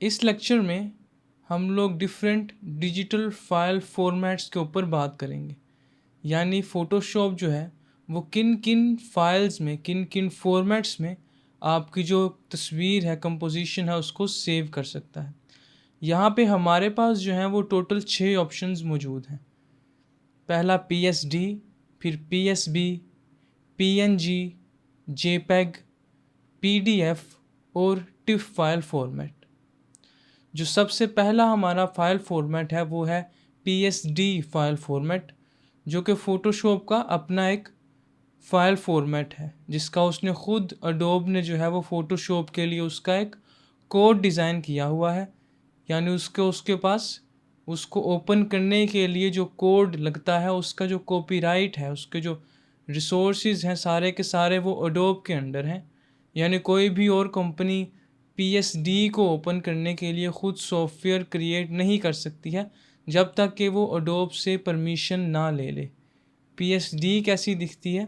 इस लेक्चर में हम लोग डिफरेंट डिजिटल फाइल फॉर्मेट्स के ऊपर बात करेंगे, यानी फ़ोटोशॉप जो है वो किन किन फाइल्स में, किन किन फॉर्मेट्स में आपकी जो तस्वीर है, कंपोजिशन है, उसको सेव कर सकता है। यहाँ पे हमारे पास जो है वो टोटल 6 ऑप्शंस मौजूद हैं। पहला PSD, फिर PSB, PNG, JPEG, PDF और TIFF फाइल फॉर्मेट। जो सबसे पहला हमारा फाइल फॉर्मेट है वो है PSD फाइल फॉर्मेट, जो कि फ़ोटोशॉप का अपना एक फ़ाइल फॉर्मेट है, जिसका उसने ख़ुद अडोब ने जो है वो फ़ोटोशॉप के लिए उसका एक कोड डिज़ाइन किया हुआ है। यानी उसके पास उसको ओपन करने के लिए जो कोड लगता है, उसका जो कॉपीराइट है, उसके जो रिसोर्सेज हैं सारे के सारे वो अडोब के अंडर हैं। यानी कोई भी और कंपनी PSD को ओपन करने के लिए ख़ुद सॉफ्टवेयर क्रिएट नहीं कर सकती है जब तक कि वो अडोब से परमिशन ना ले ले। PSD कैसी दिखती है,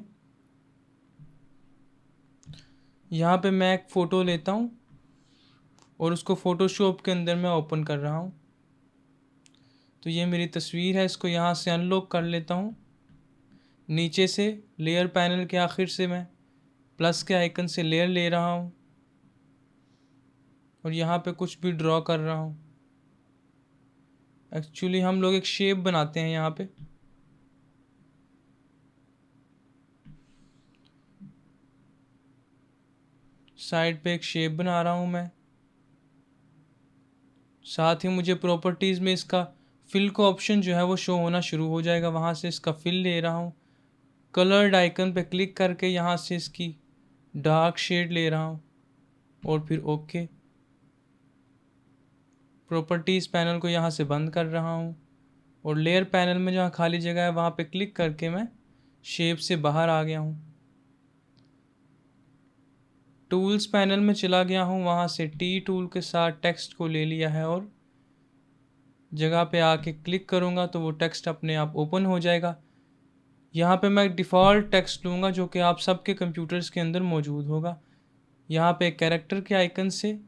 यहाँ पे मैं एक फ़ोटो लेता हूँ और उसको फ़ोटोशॉप के अंदर मैं ओपन कर रहा हूँ। तो ये मेरी तस्वीर है, इसको यहाँ से अनलॉक कर लेता हूँ। नीचे से लेयर पैनल के आखिर से मैं प्लस के आइकन से लेयर ले रहा हूँ और यहाँ पे कुछ भी ड्रॉ कर रहा हूँ। एक्चुअली हम लोग एक शेप बनाते हैं यहाँ पे। साइड पे एक शेप बना रहा हूँ मैं। साथ ही मुझे प्रॉपर्टीज़ में इसका फिल का ऑप्शन जो है वो शो होना शुरू हो जाएगा। वहाँ से इसका फिल ले रहा हूँ। कलर्ड आइकन पे क्लिक करके यहाँ से इसकी डार्क शेड ले रहा हूँ और फिर ओके। प्रॉपर्टीज़ पैनल को यहाँ से बंद कर रहा हूँ और लेयर पैनल में जहाँ खाली जगह है वहाँ पे क्लिक करके मैं शेप से बाहर आ गया हूँ। टूल्स पैनल में चला गया हूँ, वहाँ से टी टूल के साथ टेक्स्ट को ले लिया है और जगह पे आके क्लिक करूँगा तो वो टेक्स्ट अपने आप ओपन हो जाएगा। यहाँ पे मैं डिफ़ॉल्ट टेक्स्ट लूँगा जो कि आप सबके कंप्यूटर्स के अंदर मौजूद होगा। यहाँ पे कैरेक्टर के आइकन से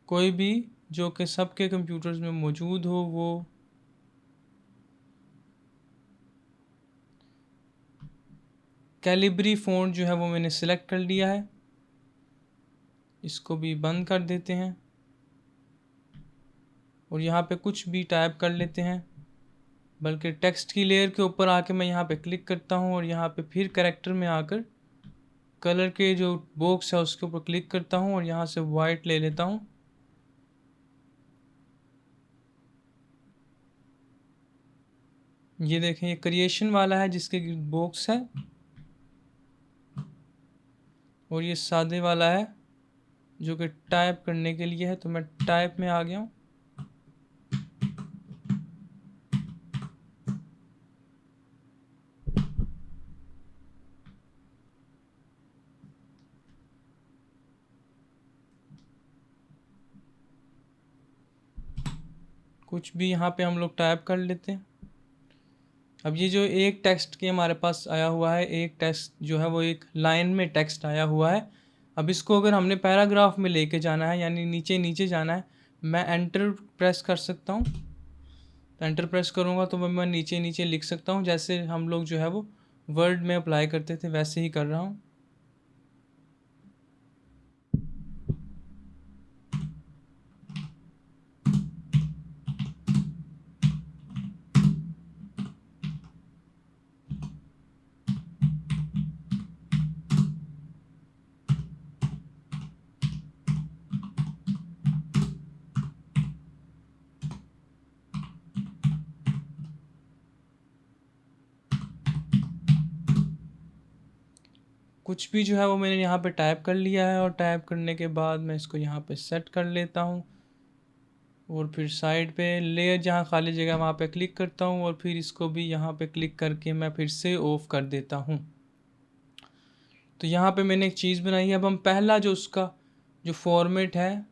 कोई भी जो कि सबके कंप्यूटर्स में मौजूद हो वो कैलिब्री फ़ॉन्ट जो है वो मैंने सिलेक्ट कर लिया है। इसको भी बंद कर देते हैं और यहाँ पे कुछ भी टाइप कर लेते हैं। बल्कि टेक्स्ट की लेयर के ऊपर आके मैं यहाँ पे क्लिक करता हूँ और यहाँ पे फिर कैरेक्टर में आकर कलर के जो बॉक्स है उसके ऊपर क्लिक करता हूँ और यहाँ से वाइट ले लेता हूँ। ये देखें, ये क्रिएशन वाला है जिसके बॉक्स है और ये सादे वाला है जो कि टाइप करने के लिए है। तो मैं टाइप में आ गया हूँ। कुछ भी यहाँ पे हम लोग टाइप कर लेते हैं। अब ये जो एक टेक्स्ट के हमारे पास आया हुआ है, एक टेक्स्ट जो है वो एक लाइन में टेक्स्ट आया हुआ है। अब इसको अगर हमने पैराग्राफ में लेके जाना है, यानी नीचे नीचे जाना है, मैं एंटर प्रेस कर सकता हूँ। तो एंटर प्रेस करूँगा तो मैं नीचे नीचे लिख सकता हूँ, जैसे हम लोग जो है वो वर्ड में अप्लाई करते थे वैसे ही कर रहा हूँ। कुछ भी जो है वो मैंने यहाँ पे टाइप कर लिया है और टाइप करने के बाद मैं इसको यहाँ पे सेट कर लेता हूँ और फिर साइड पे लेयर जहाँ खाली जगह वहाँ पे क्लिक करता हूँ और फिर इसको भी यहाँ पे क्लिक करके मैं फिर से ऑफ कर देता हूँ। तो यहाँ पे मैंने एक चीज़ बनाई है। अब हम पहला जो उसका जो फॉर्मेट है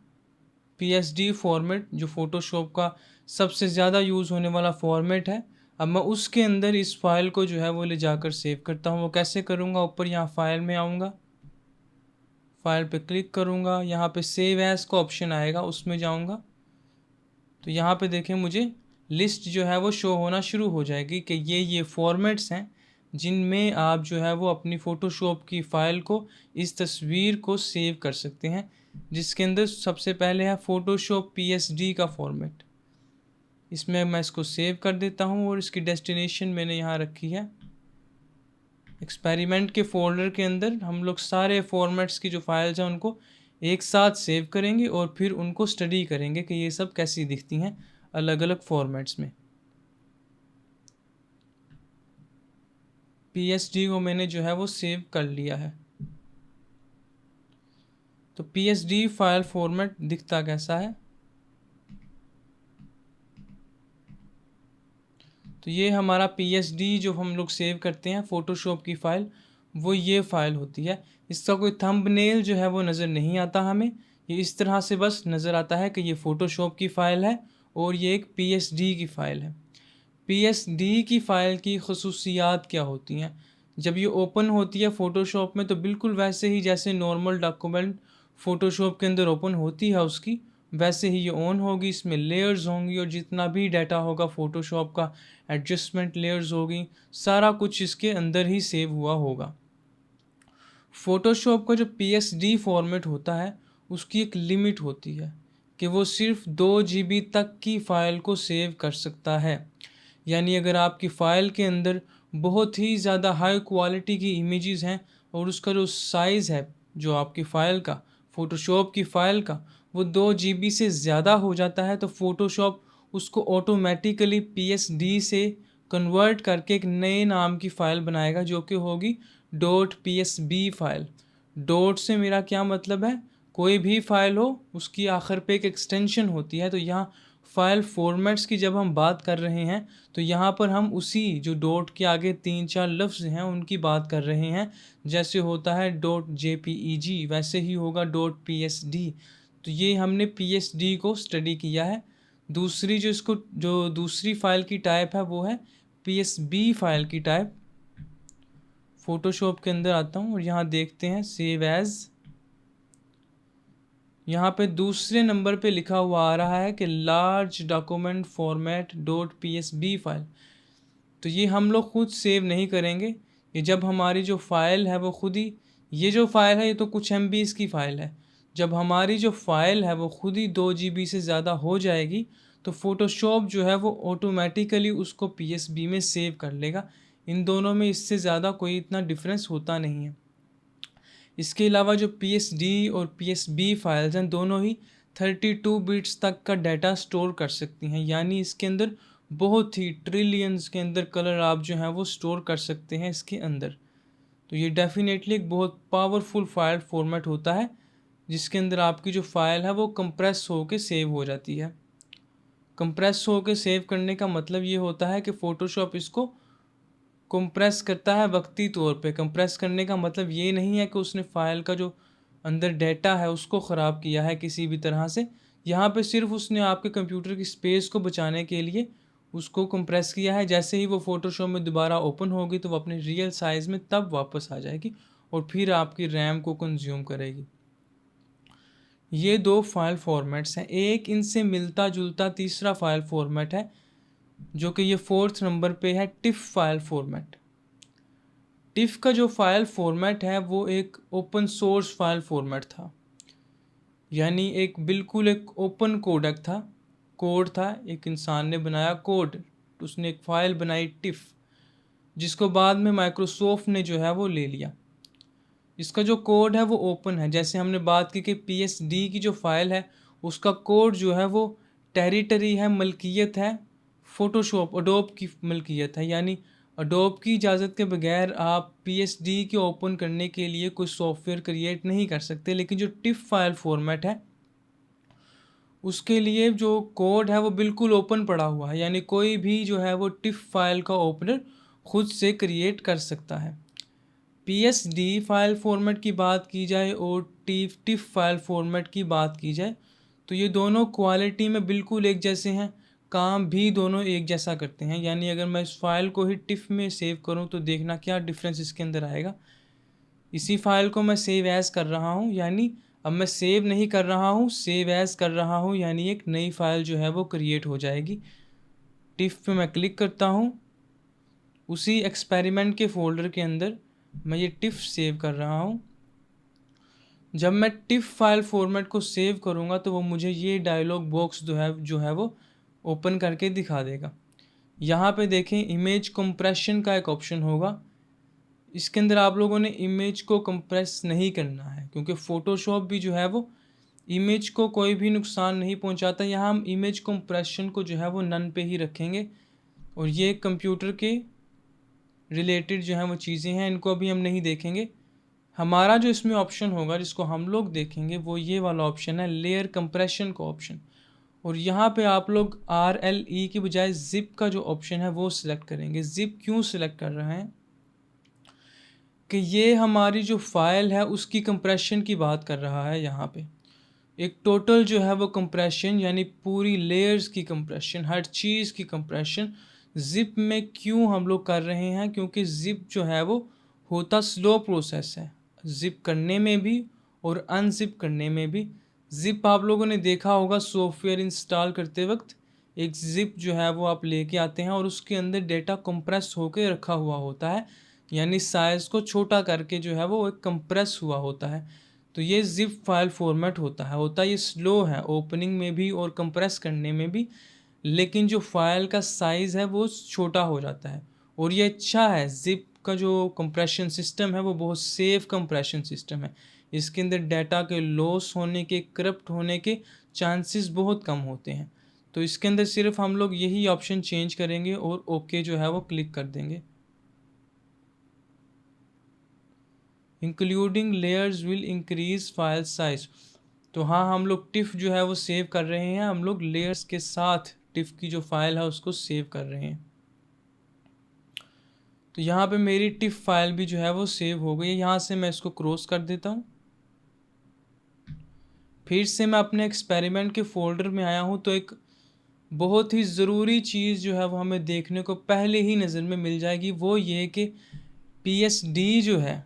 PSD फॉर्मेट, जो फ़ोटोशॉप का सबसे ज़्यादा यूज़ होने वाला फॉर्मेट है, अब मैं उसके अंदर इस फाइल को जो है वो ले जाकर सेव करता हूँ। वो कैसे करूँगा, ऊपर यहाँ फाइल में आऊँगा, फाइल पे क्लिक करूँगा, यहाँ पे सेव एज़ का ऑप्शन आएगा, उसमें जाऊँगा तो यहाँ पे देखें मुझे लिस्ट जो है वो शो होना शुरू हो जाएगी कि ये फॉर्मेट्स हैं जिनमें आप जो है वो अपनी फ़ोटोशॉप की फ़ाइल को, इस तस्वीर को सेव कर सकते हैं, जिसके अंदर सबसे पहले है फ़ोटोशॉप PSD का फॉर्मेट। इसमें मैं इसको सेव कर देता हूँ और इसकी डेस्टिनेशन मैंने यहाँ रखी है एक्सपेरिमेंट के फोल्डर के अंदर। हम लोग सारे फॉर्मेट्स की जो फाइल्स हैं उनको एक साथ सेव करेंगे और फिर उनको स्टडी करेंगे कि ये सब कैसी दिखती हैं अलग अलग फॉर्मेट्स में। PSD को मैंने जो है वो सेव कर लिया है। तो PSD फाइल फॉर्मेट दिखता कैसा है, तो ये हमारा PSD जो हम लोग सेव करते हैं फ़ोटोशॉप की फ़ाइल, वो ये फ़ाइल होती है। इसका कोई थंबनेल जो है वो नज़र नहीं आता हमें, ये इस तरह से बस नज़र आता है कि ये फ़ोटोशॉप की फ़ाइल है और ये एक PSD की फ़ाइल है। PSD की फ़ाइल की खसूसियात क्या होती हैं? जब ये ओपन होती है फ़ोटोशॉप में तो बिल्कुल वैसे ही जैसे नॉर्मल डॉक्यूमेंट फ़ोटोशॉप के अंदर ओपन होती है उसकी, वैसे ही ये ऑन होगी। इसमें लेयर्स होंगी और जितना भी डाटा होगा फ़ोटोशॉप का, एडजस्टमेंट लेयर्स होगी, सारा कुछ इसके अंदर ही सेव हुआ होगा। फ़ोटोशॉप का जो PSD फॉर्मेट होता है उसकी एक लिमिट होती है कि वो सिर्फ 2 GB तक की फ़ाइल को सेव कर सकता है। यानी अगर आपकी फ़ाइल के अंदर बहुत ही ज़्यादा हाई क्वालिटी की इमेजेस हैं और उसका जो साइज़ है जो आपकी फ़ाइल का, फ़ोटोशॉप की फ़ाइल का, वो 2 GB से ज़्यादा हो जाता है तो फ़ोटोशॉप उसको ऑटोमेटिकली PSD से कन्वर्ट करके एक नए नाम की फ़ाइल बनाएगा जो कि होगी .psb फाइल। डॉट से मेरा क्या मतलब है, कोई भी फाइल हो उसकी आखिर पे एक एक्सटेंशन होती है। तो यहाँ फाइल फॉर्मेट्स की जब हम बात कर रहे हैं तो यहाँ पर हम उसी जो डॉट के आगे 3-4 लफ्ज़ हैं उनकी बात कर रहे हैं। जैसे होता है .jpeg वैसे ही होगा .psd। तो ये हमने PSD को स्टडी किया है। दूसरी जो दूसरी फ़ाइल की टाइप है वो है PSB फाइल की टाइप। फ़ोटोशॉप के अंदर आता हूँ और यहाँ देखते हैं सेव एज़। यहाँ पे दूसरे नंबर पे लिखा हुआ आ रहा है कि large document format .psb file. तो ये हम लोग खुद सेव नहीं करेंगे, ये जब हमारी जो फ़ाइल है वो खुद ही, ये जो फ़ाइल है ये तो कुछ MB की फ़ाइल है, जब हमारी जो फ़ाइल है वो खुद ही 2 GB से ज़्यादा हो जाएगी तो फ़ोटोशॉप जो है वो ऑटोमेटिकली उसको PSB में सेव कर लेगा। इन दोनों में इससे ज़्यादा कोई इतना डिफरेंस होता नहीं है। इसके अलावा जो PSD और PSB फाइल्स हैं दोनों ही 32 बिट्स तक का डाटा स्टोर कर सकती हैं। यानी इसके अंदर बहुत ही ट्रिलियंस के अंदर कलर आप जो हैं वो स्टोर कर सकते हैं इसके अंदर। तो ये डेफिनेटली एक बहुत पावरफुल फाइल फॉर्मेट होता है जिसके अंदर आपकी जो फ़ाइल है वो कंप्रेस होकर सेव हो जाती है। कंप्रेस होकर सेव करने का मतलब ये होता है कि फ़ोटोशॉप इसको कंप्रेस करता है वक्ती तौर पे। कंप्रेस करने का मतलब ये नहीं है कि उसने फ़ाइल का जो अंदर डेटा है उसको ख़राब किया है किसी भी तरह से। यहाँ पे सिर्फ उसने आपके कंप्यूटर की स्पेस को बचाने के लिए उसको कंप्रेस किया है। जैसे ही वो फ़ोटोशॉप में दोबारा ओपन होगी तो वो अपने रियल साइज़ में तब वापस आ जाएगी और फिर आपकी रैम को कंज्यूम करेगी। ये 2 फाइल फॉर्मेट्स हैं। एक इनसे मिलता जुलता तीसरा फाइल फॉर्मेट है जो कि ये 4th नंबर पे है, टिफ फाइल फॉर्मेट। टिफ का जो फाइल फॉर्मेट है वो एक ओपन सोर्स फाइल फॉर्मेट था, यानी एक बिल्कुल एक ओपन कोड था, एक इंसान ने बनाया कोड, उसने एक फ़ाइल बनाई टिफ, जिसको बाद में माइक्रोसॉफ्ट ने जो है वो ले लिया। इसका जो कोड है वो ओपन है। जैसे हमने बात की कि PSD की जो फ़ाइल है उसका कोड जो है वो टेरिटरी है, मलकियत है, फ़ोटोशॉप अडोब की मलकियत है। यानी अडोब की इजाज़त के बगैर आप PSD के ओपन करने के लिए कोई सॉफ्टवेयर क्रिएट नहीं कर सकते। लेकिन जो टिफ फाइल फॉर्मेट है उसके लिए जो कोड है वो बिल्कुल ओपन पड़ा हुआ है, यानी कोई भी जो है वो टिफ फाइल का ओपनर खुद से क्रिएट कर सकता है। PSD फाइल फॉर्मेट की बात की जाए और टिफ फाइल फॉर्मेट की बात की जाए तो ये दोनों क्वालिटी में बिल्कुल एक जैसे हैं, काम भी दोनों एक जैसा करते हैं। यानी अगर मैं इस फाइल को ही टिफ में सेव करूं तो देखना क्या डिफरेंस इसके अंदर आएगा। इसी फाइल को मैं सेव एज़ कर रहा हूँ, यानी अब मैं सेव नहीं कर रहा हूँ, सेव एज़ कर रहा हूँ, यानी एक नई फाइल जो है वो क्रिएट हो जाएगी। टिफ पे मैं क्लिक करता हूँ, उसी एक्सपेरिमेंट के फोल्डर के अंदर मैं ये टिफ सेव कर रहा हूँ। जब मैं टिफ फाइल फॉर्मेट को सेव करूँगा तो वो मुझे ये डायलॉग बॉक्स जो है वो ओपन करके दिखा देगा। यहाँ पे देखें, इमेज कंप्रेशन का एक ऑप्शन होगा। इसके अंदर आप लोगों ने इमेज को कंप्रेस नहीं करना है, क्योंकि फ़ोटोशॉप भी जो है वो इमेज को कोई भी नुकसान नहीं पहुंचाता। यहाँ हम इमेज कंप्रेशन को जो है वो नन पे ही रखेंगे, और ये कंप्यूटर के रिलेटेड जो है वो चीज़ें हैं, इनको अभी हम नहीं देखेंगे। हमारा जो इसमें ऑप्शन होगा जिसको हम लोग देखेंगे वो ये वाला ऑप्शन है, लेयर कंप्रेशन का ऑप्शन। और यहाँ पे आप लोग RLE की बजाय जिप का जो ऑप्शन है वो सिलेक्ट करेंगे। जिप क्यों सिलेक्ट कर रहे हैं कि ये हमारी जो फाइल है उसकी कंप्रेशन की बात कर रहा है। यहाँ पे एक टोटल जो है वो कंप्रेशन, यानी पूरी लेयर्स की कंप्रेशन, हर चीज़ की कंप्रेशन जिप में क्यों हम लोग कर रहे हैं, क्योंकि जिप जो है वो होता स्लो प्रोसेस है, जिप करने में भी और अनजिप करने में भी। जिप आप लोगों ने देखा होगा सॉफ्टवेयर इंस्टॉल करते वक्त, एक जिप जो है वो आप लेके आते हैं और उसके अंदर डेटा कंप्रेस होकर रखा हुआ होता है, यानी साइज़ को छोटा करके जो है वो एक कंप्रेस हुआ होता है। तो ये जिप फाइल फॉर्मेट होता है ये स्लो है ओपनिंग में भी और कंप्रेस करने में भी, लेकिन जो फाइल का साइज़ है वो छोटा हो जाता है। और ये अच्छा है, जिप का जो कंप्रेशन सिस्टम है वो बहुत सेफ कंप्रेशन सिस्टम है। इसके अंदर डाटा के लॉस होने के, करप्ट होने के चांसेस बहुत कम होते हैं। तो इसके अंदर सिर्फ हम लोग यही ऑप्शन चेंज करेंगे और ओके जो है वो क्लिक कर देंगे। Including layers will increase file size. तो हाँ, हम लोग टिफ जो है वो सेव कर रहे हैं, हम लोग लेयर्स के साथ टिफ की जो फाइल है उसको सेव कर रहे हैं। तो यहाँ पे मेरी टिफ फाइल भी जो है वो सेव हो गई है। यहाँ से मैं इसको क्रॉस कर देता हूँ। फिर से मैं अपने एक्सपेरिमेंट के फोल्डर में आया हूँ, तो एक बहुत ही ज़रूरी चीज़ जो है वो हमें देखने को पहले ही नज़र में मिल जाएगी, वो ये कि PSD जो है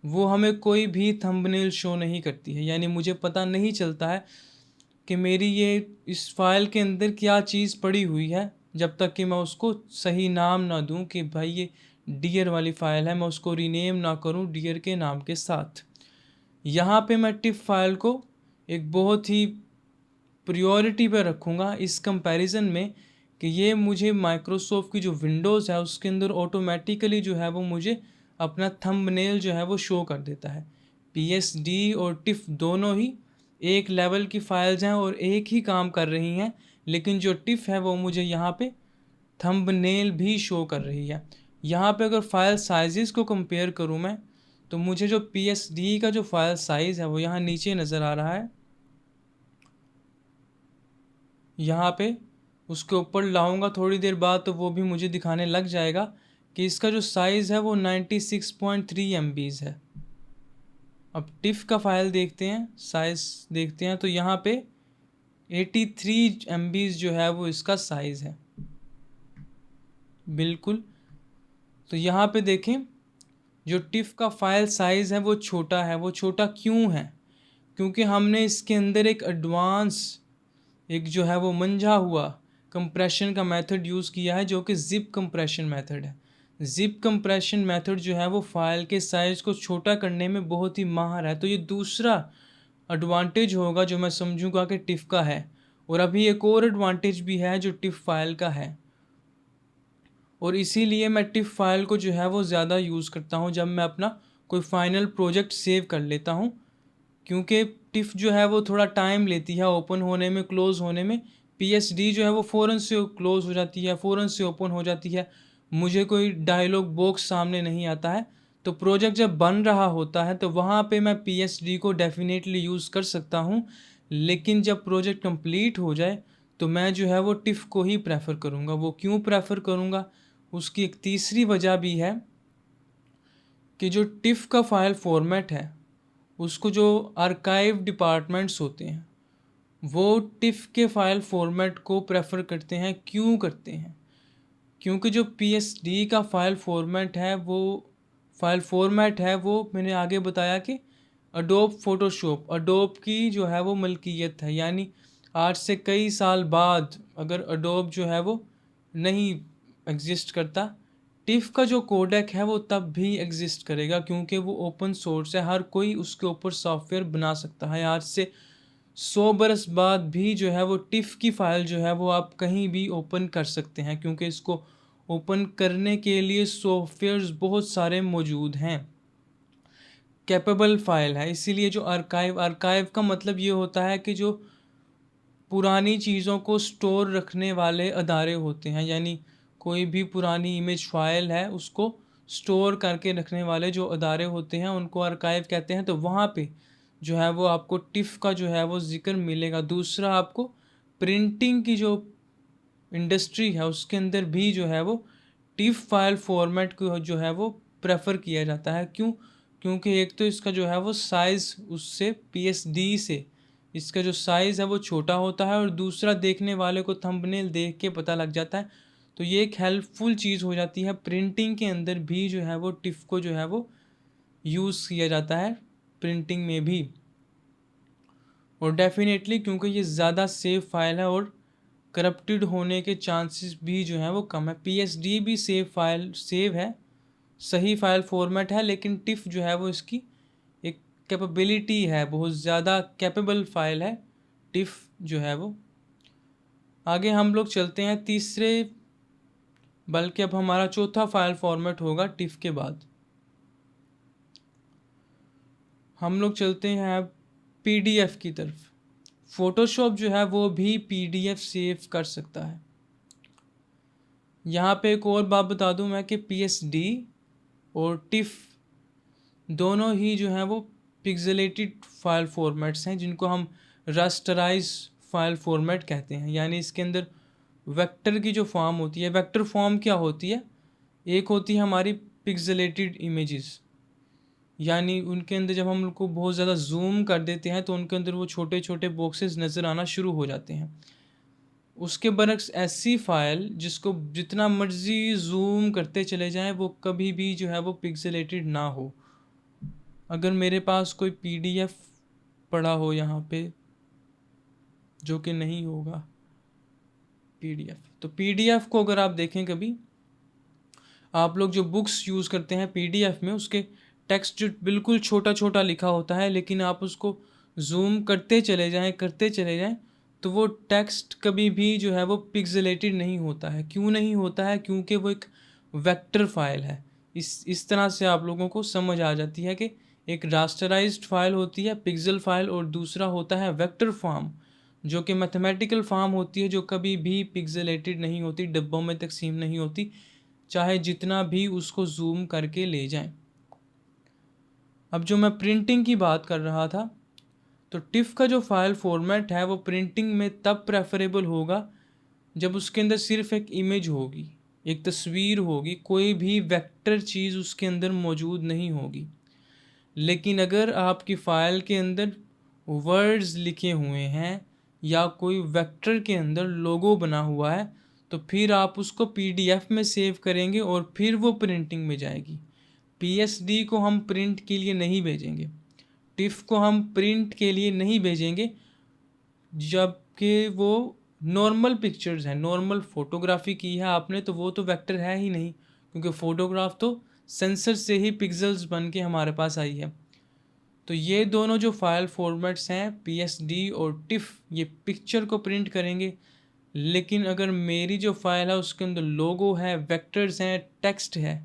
वो हमें कोई भी थंबनेल शो नहीं करती है। यानी मुझे पता नहीं चलता है कि मेरी ये इस फाइल के अंदर क्या चीज़ पड़ी हुई है, जब तक कि मैं उसको सही नाम ना दूं कि भाई ये डियर वाली फ़ाइल है, मैं उसको रीनेम ना करूं डियर के नाम के साथ। यहाँ पे मैं टिफ फाइल को एक बहुत ही प्रायोरिटी पर रखूँगा इस कंपैरिजन में, कि ये मुझे माइक्रोसॉफ्ट की जो विंडोज़ है उसके अंदर ऑटोमेटिकली जो है वो मुझे अपना थंबनेल जो है वो शो कर देता है। PSD और टिफ दोनों ही एक लेवल की फाइल्स हैं और एक ही काम कर रही हैं, लेकिन जो टिफ है वो मुझे यहाँ पे थंबनेल भी शो कर रही है। यहाँ पे अगर फाइल साइज़ को कंपेयर करूँ मैं, तो मुझे जो PSD का जो फाइल साइज़ है वो यहाँ नीचे नज़र आ रहा है। यहाँ पे उसके ऊपर लाऊंगा थोड़ी देर बाद तो वो भी मुझे दिखाने लग जाएगा कि इसका जो साइज़ है वो 96.3 MBs है। अब टिफ का फाइल देखते हैं, साइज़ देखते हैं, तो यहाँ पे 83 MBs जो है वो इसका साइज़ है। बिल्कुल। तो यहाँ पे देखें, जो टिफ का फाइल साइज़ है वो छोटा है। वो छोटा क्यों है? क्योंकि हमने इसके अंदर एक एडवांस, एक जो है वो मंझा हुआ कंप्रेशन का मेथड यूज़ किया है, जो कि ज़िप कंप्रेशन मेथड है। ज़िप कंप्रेशन मेथड जो है वो फाइल के साइज़ को छोटा करने में बहुत ही माहिर है। तो ये दूसरा एडवांटेज होगा जो मैं समझूंगा कि टिफ का है। और अभी एक और एडवांटेज भी है जो टिफ फाइल का है, और इसीलिए मैं टिफ फाइल को जो है वो ज़्यादा यूज़ करता हूँ जब मैं अपना कोई फाइनल प्रोजेक्ट सेव कर लेता हूँ, क्योंकि टिफ जो है वो थोड़ा टाइम लेती है ओपन होने में, क्लोज़ होने में। PSD जो है वो फ़ौरन से क्लोज़ हो जाती है, फ़ौरन से ओपन हो जाती है, मुझे कोई डायलॉग बॉक्स सामने नहीं आता है। तो प्रोजेक्ट जब बन रहा होता है तो वहाँ पे मैं PSD को डेफिनेटली यूज़ कर सकता हूँ, लेकिन जब प्रोजेक्ट कंप्लीट हो जाए तो मैं जो है वो टिफ को ही प्रेफर करूँगा। वो क्यों प्रेफर करूँगा, उसकी एक तीसरी वजह भी है कि जो टिफ का फाइल फॉर्मेट है उसको जो आर्काइव डिपार्टमेंट्स होते हैं वो टिफ के फाइल फॉर्मेट को प्रेफर करते हैं। क्यों करते हैं? क्योंकि जो PSD का फाइल फॉर्मेट है वो फाइल फॉर्मेट है वो मैंने आगे बताया कि अडोब फोटोशॉप अडोब की जो है वो मलकियत है, यानी आज से कई साल बाद अगर अडोब जो है वो नहीं एग्जिस्ट करता, टिफ का जो कोडेक है वो तब भी एग्जिस्ट करेगा, क्योंकि वो ओपन सोर्स है, हर कोई उसके ऊपर सॉफ्टवेयर बना सकता है। आज से 100 बरस बाद भी जो है वो टिफ की फ़ाइल जो है वो आप कहीं भी ओपन कर सकते हैं, क्योंकि इसको ओपन करने के लिए सॉफ्टवेयर्स बहुत सारे मौजूद हैं। कैपेबल फाइल है, इसीलिए जो आर्काइव का मतलब ये होता है कि जो पुरानी चीज़ों को स्टोर रखने वाले अदारे होते हैं, यानी कोई भी पुरानी इमेज फाइल है उसको स्टोर करके रखने वाले जो अदारे होते हैं उनको आर्काइव कहते हैं। तो वहाँ पे जो है वो आपको टिफ का जो है वो जिक्र मिलेगा। दूसरा, आपको प्रिंटिंग की जो इंडस्ट्री है उसके अंदर भी जो है वो टिफ फाइल फॉर्मेट को जो है वो प्रेफर किया जाता है। क्यों? क्योंकि एक तो इसका जो है वो साइज़ उससे पीएसडी से इसका जो साइज़ है वो छोटा होता है, और दूसरा देखने वाले को थंबनेल देख के पता लग जाता है। तो ये एक हेल्पफुल चीज़ हो जाती है। प्रिंटिंग के अंदर भी जो है वो टिफ को जो है वो यूज़ किया जाता है, प्रिंटिंग में भी। और डेफिनेटली क्योंकि ये ज़्यादा सेफ फाइल है और करप्टेड होने के चांसेस भी जो है वो कम है। पीएसडी भी सेव है, सही फाइल फॉर्मेट है, लेकिन टिफ जो है वो इसकी एक कैपेबिलिटी है, बहुत ज़्यादा कैपेबल फाइल है टिफ जो है वो। आगे हम लोग चलते हैं तीसरे, बल्कि अब हमारा चौथा फाइल फॉर्मेट होगा टिफ के बाद। हम लोग चलते हैं अब पीडीएफ की तरफ। फोटोशॉप जो है वो भी पीडीएफ सेव कर सकता है। यहाँ पे एक और बात बता दूँ मैं कि पीएसडी और टिफ दोनों ही जो हैं वो पिक्सेलेटेड फाइल फॉर्मेट्स हैं, जिनको हम रास्टराइज फाइल फॉर्मेट कहते हैं। यानी इसके अंदर वेक्टर की जो फॉर्म होती है, वेक्टर फॉर्म क्या होती है? एक होती है हमारी पिक्सेलेटेड इमेजेस, यानी उनके अंदर जब हम उनको बहुत ज़्यादा जूम कर देते हैं तो उनके अंदर वो छोटे छोटे बॉक्सेस नज़र आना शुरू हो जाते हैं। उसके बरक्स ऐसी फ़ाइल जिसको जितना मर्ज़ी जूम करते चले जाएं वो कभी भी जो है वो पिक्सेलेटेड ना हो। अगर मेरे पास कोई पीडीएफ पड़ा हो यहाँ पे, जो कि नहीं होगा पीडीएफ, तो पीडीएफ को अगर आप देखें कभी, आप लोग जो बुक्स यूज़ करते हैं पीडीएफ में, उसके टेक्स्ट जो बिल्कुल छोटा छोटा लिखा होता है, लेकिन आप उसको जूम करते चले जाएं तो वो टेक्स्ट कभी भी जो है वो पिक्सेलेटेड नहीं होता है। क्यों नहीं होता है? क्योंकि वो एक वेक्टर फाइल है। इस तरह से आप लोगों को समझ आ जाती है कि एक रास्टराइज्ड फाइल होती है पिक्सल फाइल, और दूसरा होता है वेक्टर फॉर्म, जो कि मैथमेटिकल फॉर्म होती है, जो कभी भी पिक्सेलेटेड नहीं होती, डब्बों में तकसीम नहीं होती, चाहे जितना भी उसको जूम करके ले जाएं। अब जो मैं प्रिंटिंग की बात कर रहा था, तो टिफ का जो फाइल फॉर्मेट है वो प्रिंटिंग में तब प्रेफरेबल होगा जब उसके अंदर सिर्फ एक इमेज होगी, एक तस्वीर होगी, कोई भी वेक्टर चीज़ उसके अंदर मौजूद नहीं होगी। लेकिन अगर आपकी फ़ाइल के अंदर वर्ड्स लिखे हुए हैं या कोई वेक्टर के अंदर लोगो बना हुआ है, तो फिर आप उसको पीडीएफ में सेव करेंगे और फिर वो प्रिंटिंग में जाएगी। पीएसडी को हम प्रिंट के लिए नहीं भेजेंगे, टिफ को हम प्रिंट के लिए नहीं भेजेंगे, जबकि वो नॉर्मल पिक्चर्स हैं, नॉर्मल फोटोग्राफी की है आपने तो वो तो वेक्टर है ही नहीं, क्योंकि फ़ोटोग्राफ तो सेंसर से ही पिक्सेल्स बन के हमारे पास आई है। तो ये दोनों जो फाइल फॉर्मेट्स हैं पीएसडी और टिफ, ये पिक्चर को प्रिंट करेंगे। लेकिन अगर मेरी जो फाइल है उसके अंदर लोगो है, वेक्टर्स हैं, टेक्स्ट है,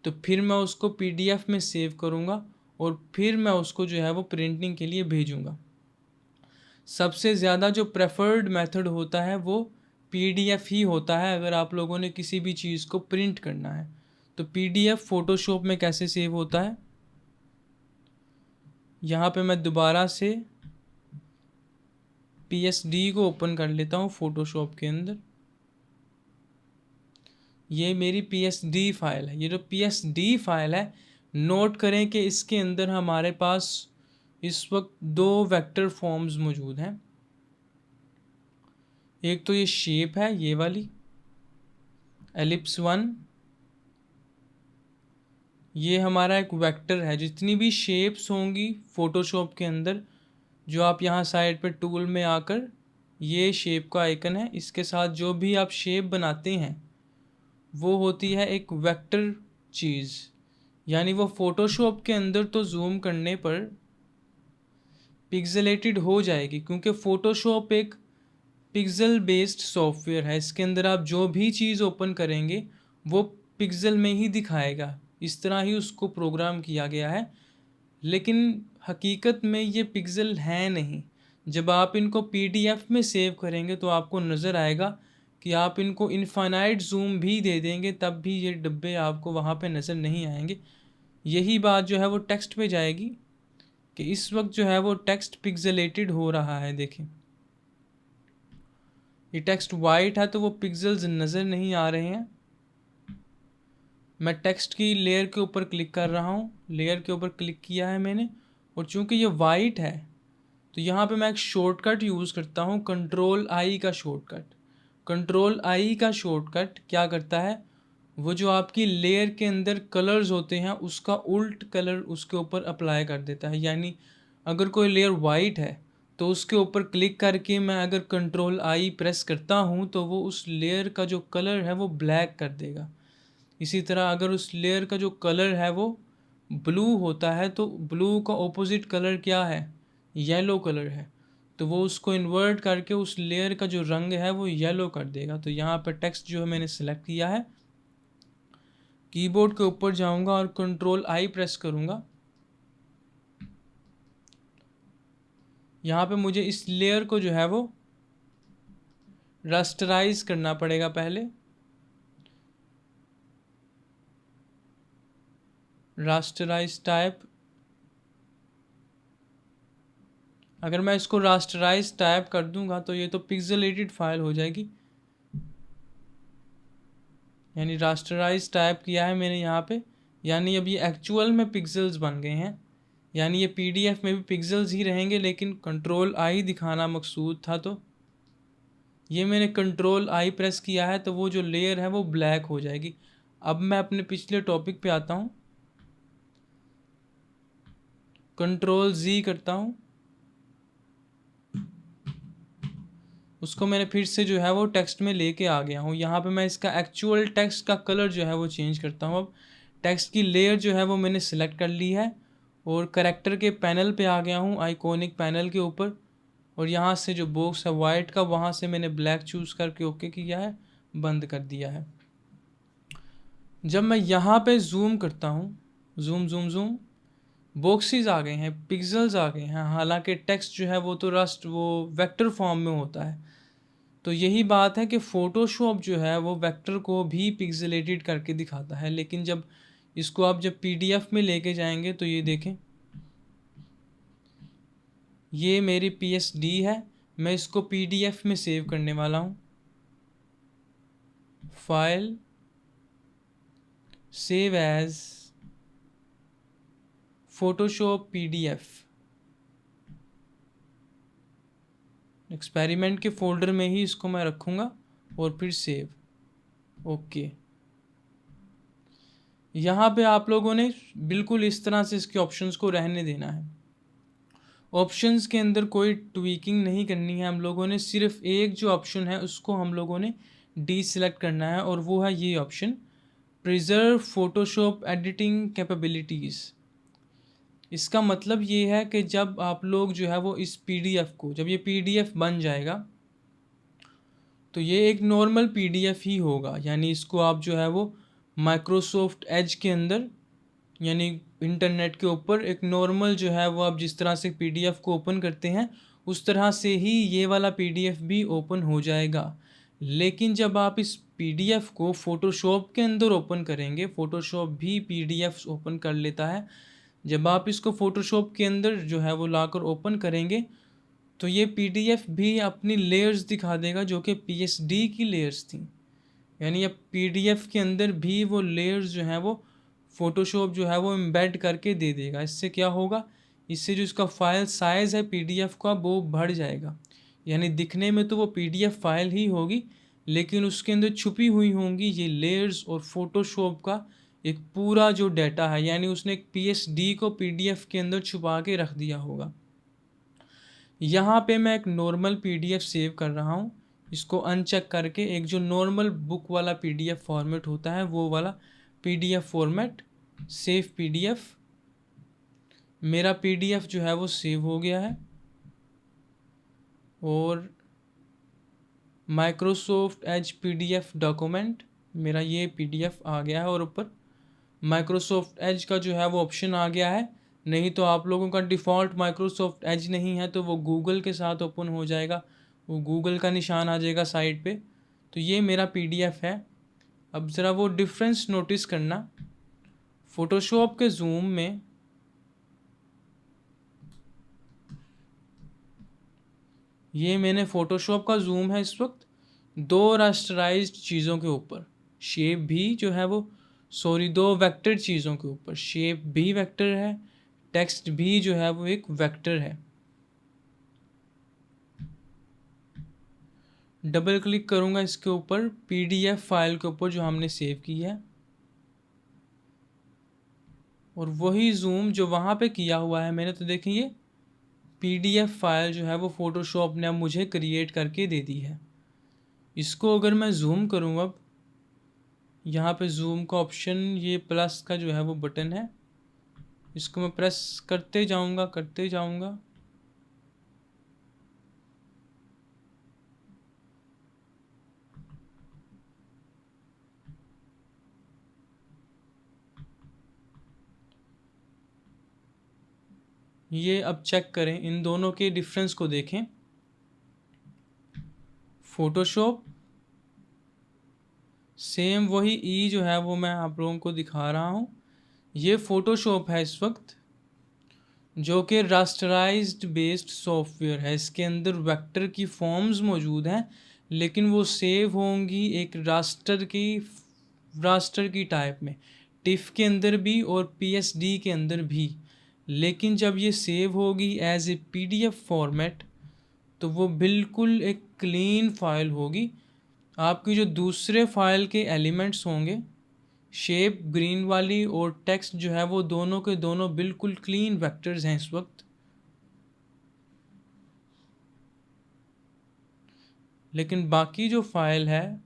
तो फिर मैं उसको पीडीएफ में सेव करूँगा और फिर मैं उसको जो है वो प्रिंटिंग के लिए भेजूँगा। सबसे ज़्यादा जो प्रेफर्ड मेथड होता है वो पीडीएफ ही होता है अगर आप लोगों ने किसी भी चीज़ को प्रिंट करना है। तो पीडीएफ फ़ोटोशॉप में कैसे सेव होता है, यहाँ पे मैं दोबारा से पीएसडी को ओपन कर लेता हूँ फ़ोटोशॉप के अंदर। ये मेरी पीएसडी फाइल है। ये जो पीएसडी फाइल है, नोट करें कि इसके अंदर हमारे पास इस वक्त दो वेक्टर फॉर्म्स मौजूद हैं। एक तो ये शेप है, ये वाली एलिप्स 1, ये हमारा एक वेक्टर है। जितनी भी शेप्स होंगी फ़ोटोशॉप के अंदर, जो आप यहाँ साइड पे टूल में आकर, ये शेप का आइकन है, इसके साथ जो भी आप शेप बनाते हैं वो होती है एक वेक्टर चीज़। यानी वो फ़ोटोशॉप के अंदर तो जूम करने पर पिक्सेलेटेड हो जाएगी, क्योंकि फ़ोटोशॉप एक पिक्सल बेस्ड सॉफ्टवेयर है। इसके अंदर आप जो भी चीज़ ओपन करेंगे वो पिक्सल में ही दिखाएगा, इस तरह ही उसको प्रोग्राम किया गया है। लेकिन हकीकत में ये पिक्सल हैं नहीं। जब आप इनको पीडीएफ में सेव करेंगे तो आपको नज़र आएगा कि आप इनको इनफाइनाइट जूम भी दे देंगे तब भी ये डब्बे आपको वहाँ पे नज़र नहीं आएंगे। यही बात जो है वो टेक्स्ट पे जाएगी कि इस वक्त जो है वो टेक्स्ट पिक्सेलेटेड हो रहा है। देखें, ये टेक्स्ट वाइट है तो वो पिक्सेल्स नज़र नहीं आ रहे हैं। मैं टेक्स्ट की लेयर के ऊपर क्लिक कर रहा हूँ, लेयर के ऊपर क्लिक किया है मैंने, और चूंकि ये वाइट है तो यहाँ पे मैं एक शॉर्टकट यूज़ करता हूँ, कंट्रोल आई का शॉर्टकट। कंट्रोल आई का शॉर्टकट क्या करता है, वो जो आपकी लेयर के अंदर कलर्स होते हैं उसका उल्ट कलर उसके ऊपर अप्लाई कर देता है। यानी अगर कोई लेयर वाइट है तो उसके ऊपर क्लिक करके मैं अगर कंट्रोल आई प्रेस करता हूँ तो वो उस लेयर का जो कलर है वो ब्लैक कर देगा। इसी तरह अगर उस लेयर का जो कलर है वो ब्लू होता है तो ब्लू का ऑपोजिट कलर क्या है, येलो कलर है, तो वो उसको इन्वर्ट करके उस लेयर का जो रंग है वो येलो कर देगा। तो यहाँ पर टेक्स्ट जो है मैंने सेलेक्ट किया है, कीबोर्ड के ऊपर जाऊंगा और कंट्रोल आई प्रेस करूंगा। यहाँ पे मुझे इस लेयर को जो है वो रास्टराइज करना पड़ेगा पहले। रास्टराइज टाइप, अगर मैं इसको रास्टराइज टाइप कर दूंगा तो ये तो पिक्सेलेटेड फाइल हो जाएगी। यानी रास्टराइज टाइप किया है मैंने यहाँ पे, यानी अब ये एक्चुअल में पिक्सेल्स बन गए हैं। यानी ये पीडीएफ में भी पिक्सेल्स ही रहेंगे, लेकिन कंट्रोल आई दिखाना मकसूद था तो ये मैंने कंट्रोल आई प्रेस किया है तो वो जो लेयर है वो ब्लैक हो जाएगी। अब मैं अपने पिछले टॉपिक पे आता हूँ, कंट्रोल जी करता हूँ, उसको मैंने फिर से जो है वो टेक्स्ट में लेके आ गया हूँ। यहाँ पे मैं इसका एक्चुअल टेक्स्ट का कलर जो है वो चेंज करता हूँ। अब टेक्स्ट की लेयर जो है वो मैंने सिलेक्ट कर ली है और करेक्टर के पैनल पे आ गया हूँ, आइकॉनिक पैनल के ऊपर, और यहाँ से जो बॉक्स है वाइट का वहाँ से मैंने ब्लैक चूज़ करके ओके किया है, बंद कर दिया है। जब मैं यहाँ पे जूम करता हूँ, जूम जूम जूम, बॉक्सेस आ गए हैं, पिक्सेल्स आ गए हैं। हालांकि टेक्स्ट जो है वो तो वो वेक्टर फॉर्म में होता है। तो यही बात है कि फ़ोटोशॉप जो है वो वेक्टर को भी पिक्सेलेटेड करके दिखाता है, लेकिन जब इसको आप जब पीडीएफ में लेके जाएंगे तो ये देखें, ये मेरी पीएसडी है, मैं इसको पीडीएफ में सेव करने वाला हूँ। File, save as Photoshop PDF, experiment के फोल्डर में ही इसको मैं रखूँगा और फिर सेव, ओके। यहाँ पे आप लोगों ने बिल्कुल इस तरह से इसके ऑप्शंस को रहने देना है। ऑप्शंस के अंदर कोई ट्वीकिंग नहीं करनी है हम लोगों ने, सिर्फ एक जो ऑप्शन है उसको हम लोगों ने डी सिलेक्ट करना है, और वो है ये option, preserve Photoshop editing capabilities. इसका मतलब ये है कि जब आप लोग जो है वो इस पीडीएफ को, जब ये पीडीएफ बन जाएगा तो ये एक नॉर्मल पीडीएफ ही होगा। यानी इसको आप जो है वो माइक्रोसॉफ्ट एज के अंदर, यानी इंटरनेट के ऊपर एक नॉर्मल जो है वो आप जिस तरह से पीडीएफ को ओपन करते हैं उस तरह से ही ये वाला पीडीएफ भी ओपन हो जाएगा। लेकिन जब आप इस पीडीएफ को फ़ोटोशॉप के अंदर ओपन करेंगे, फ़ोटोशॉप भी पीडीएफ ओपन कर लेता है, जब आप इसको फ़ोटोशॉप के अंदर जो है वो लाकर ओपन करेंगे तो ये पीडीएफ भी अपनी लेयर्स दिखा देगा जो कि पीएसडी की लेयर्स थी। यानी अब पीडीएफ के अंदर भी वो लेयर्स जो हैं वो फ़ोटोशॉप जो है वो एम्बेड करके दे देगा। इससे क्या होगा, इससे जो इसका फ़ाइल साइज़ है पीडीएफ का वो बढ़ जाएगा। यानी दिखने में तो वो पीडीएफ फाइल ही होगी, लेकिन उसके अंदर छुपी हुई होंगी ये लेयर्स और फ़ोटोशॉप का एक पूरा जो डाटा है, यानी उसने एक PSD को PDF के अंदर छुपा के रख दिया होगा। यहाँ पे मैं एक नॉर्मल PDF सेव कर रहा हूँ, इसको अनचेक करके एक जो नॉर्मल बुक वाला PDF फॉर्मेट होता है वो वाला PDF फॉर्मेट, सेव PDF। मेरा PDF जो है वो सेव हो गया है और माइक्रोसॉफ्ट एज PDF डॉक्यूमेंट, मेरा ये PDF आ गया है और ऊपर माइक्रोसॉफ्ट एज का जो है वो ऑप्शन आ गया है। नहीं तो आप लोगों का डिफ़ॉल्ट माइक्रोसॉफ्ट एज नहीं है तो वो गूगल के साथ ओपन हो जाएगा, वो गूगल का निशान आ जाएगा साइड पे। तो ये मेरा PDF है। अब ज़रा वो डिफरेंस नोटिस करना, फ़ोटोशॉप के जूम में ये मैंने फ़ोटोशॉप का जूम है इस वक्त दो रास्टराइज्ड चीज़ों के ऊपर, शेप भी जो है वो दो वेक्टर चीज़ों के ऊपर, शेप भी वेक्टर है, टेक्स्ट भी जो है वो एक वेक्टर है। डबल क्लिक करूँगा इसके ऊपर PDF फाइल के ऊपर जो हमने सेव की है, और वही जूम जो वहाँ पे किया हुआ है मैंने, तो देखें ये PDF फाइल जो है वो फ़ोटोशॉप ने अब मुझे क्रिएट करके दे दी है। इसको अगर मैं जूम करूँ, अब यहाँ पे जूम का ऑप्शन, ये प्लस का जो है वो बटन है, इसको मैं प्रेस करते जाऊँगा। ये अब चेक करें, इन दोनों के डिफरेंस को देखें। फ़ोटोशॉप सेम वही जो है वो मैं आप लोगों को दिखा रहा हूँ। ये फ़ोटोशॉप है इस वक्त, जो कि रास्टराइज्ड बेस्ड सॉफ्टवेयर है। इसके अंदर वेक्टर की फॉर्म्स मौजूद हैं, लेकिन वो सेव होंगी एक रास्टर की टाइप में, टिफ के अंदर भी और PSD के अंदर भी। लेकिन जब ये सेव होगी एज ए PDF फॉर्मेट तो वो बिल्कुल एक क्लीन फाइल होगी। आपकी जो दूसरे फाइल के एलिमेंट्स होंगे, शेप ग्रीन वाली और टेक्स्ट जो है वो दोनों के दोनों बिल्कुल क्लीन वेक्टर्स हैं इस वक्त। लेकिन बाकी जो फाइल है,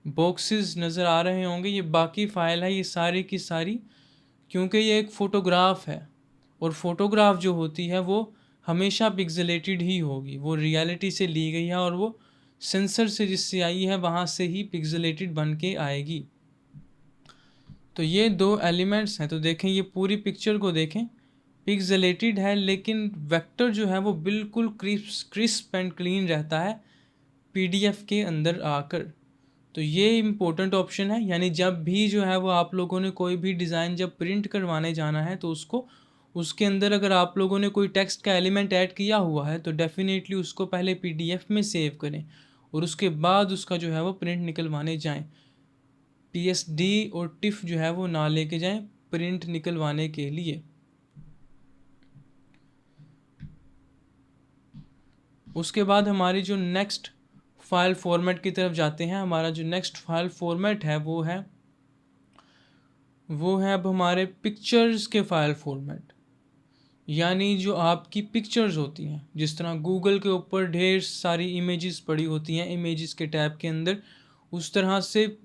बॉक्सेस नज़र आ रहे होंगे, ये बाकी फ़ाइल है, ये सारी की सारी, क्योंकि ये एक फ़ोटोग्राफ है और फ़ोटोग्राफ जो होती है वो हमेशा पिक्सेलेटेड ही होगी, वो रियलिटी से ली गई है और वो सेंसर से जिससे आई है वहाँ से ही पिक्सेलेटेड बन के आएगी। तो ये दो एलिमेंट्स हैं, तो देखें ये पूरी पिक्चर को देखें, पिक्सेलेटेड है लेकिन वेक्टर जो है वो बिल्कुल क्रिस्प एंड क्लीन रहता है PDF के अंदर आकर। तो ये इम्पोर्टेंट ऑप्शन है, यानी जब भी जो है वो आप लोगों ने कोई भी डिज़ाइन जब प्रिंट करवाने जाना है तो उसको, उसके अंदर अगर आप लोगों ने कोई टेक्स्ट का एलिमेंट ऐड किया हुआ है तो डेफिनेटली उसको पहले PDF में सेव करें और उसके बाद उसका जो है वो प्रिंट निकलवाने जाएं। PSD और टिफ जो है वो ना लेके जाएं प्रिंट निकलवाने के लिए। उसके बाद हमारी जो नेक्स्ट फाइल फॉर्मेट की तरफ जाते हैं। हमारा जो नेक्स्ट फाइल फॉर्मेट है वो है अब हमारे पिक्चर्स के फाइल फॉर्मेट, यानी जो आपकी पिक्चर्स होती हैं, जिस तरह गूगल के ऊपर ढेर सारी इमेजेस पड़ी होती हैं इमेजेस के टैब के अंदर, उस तरह से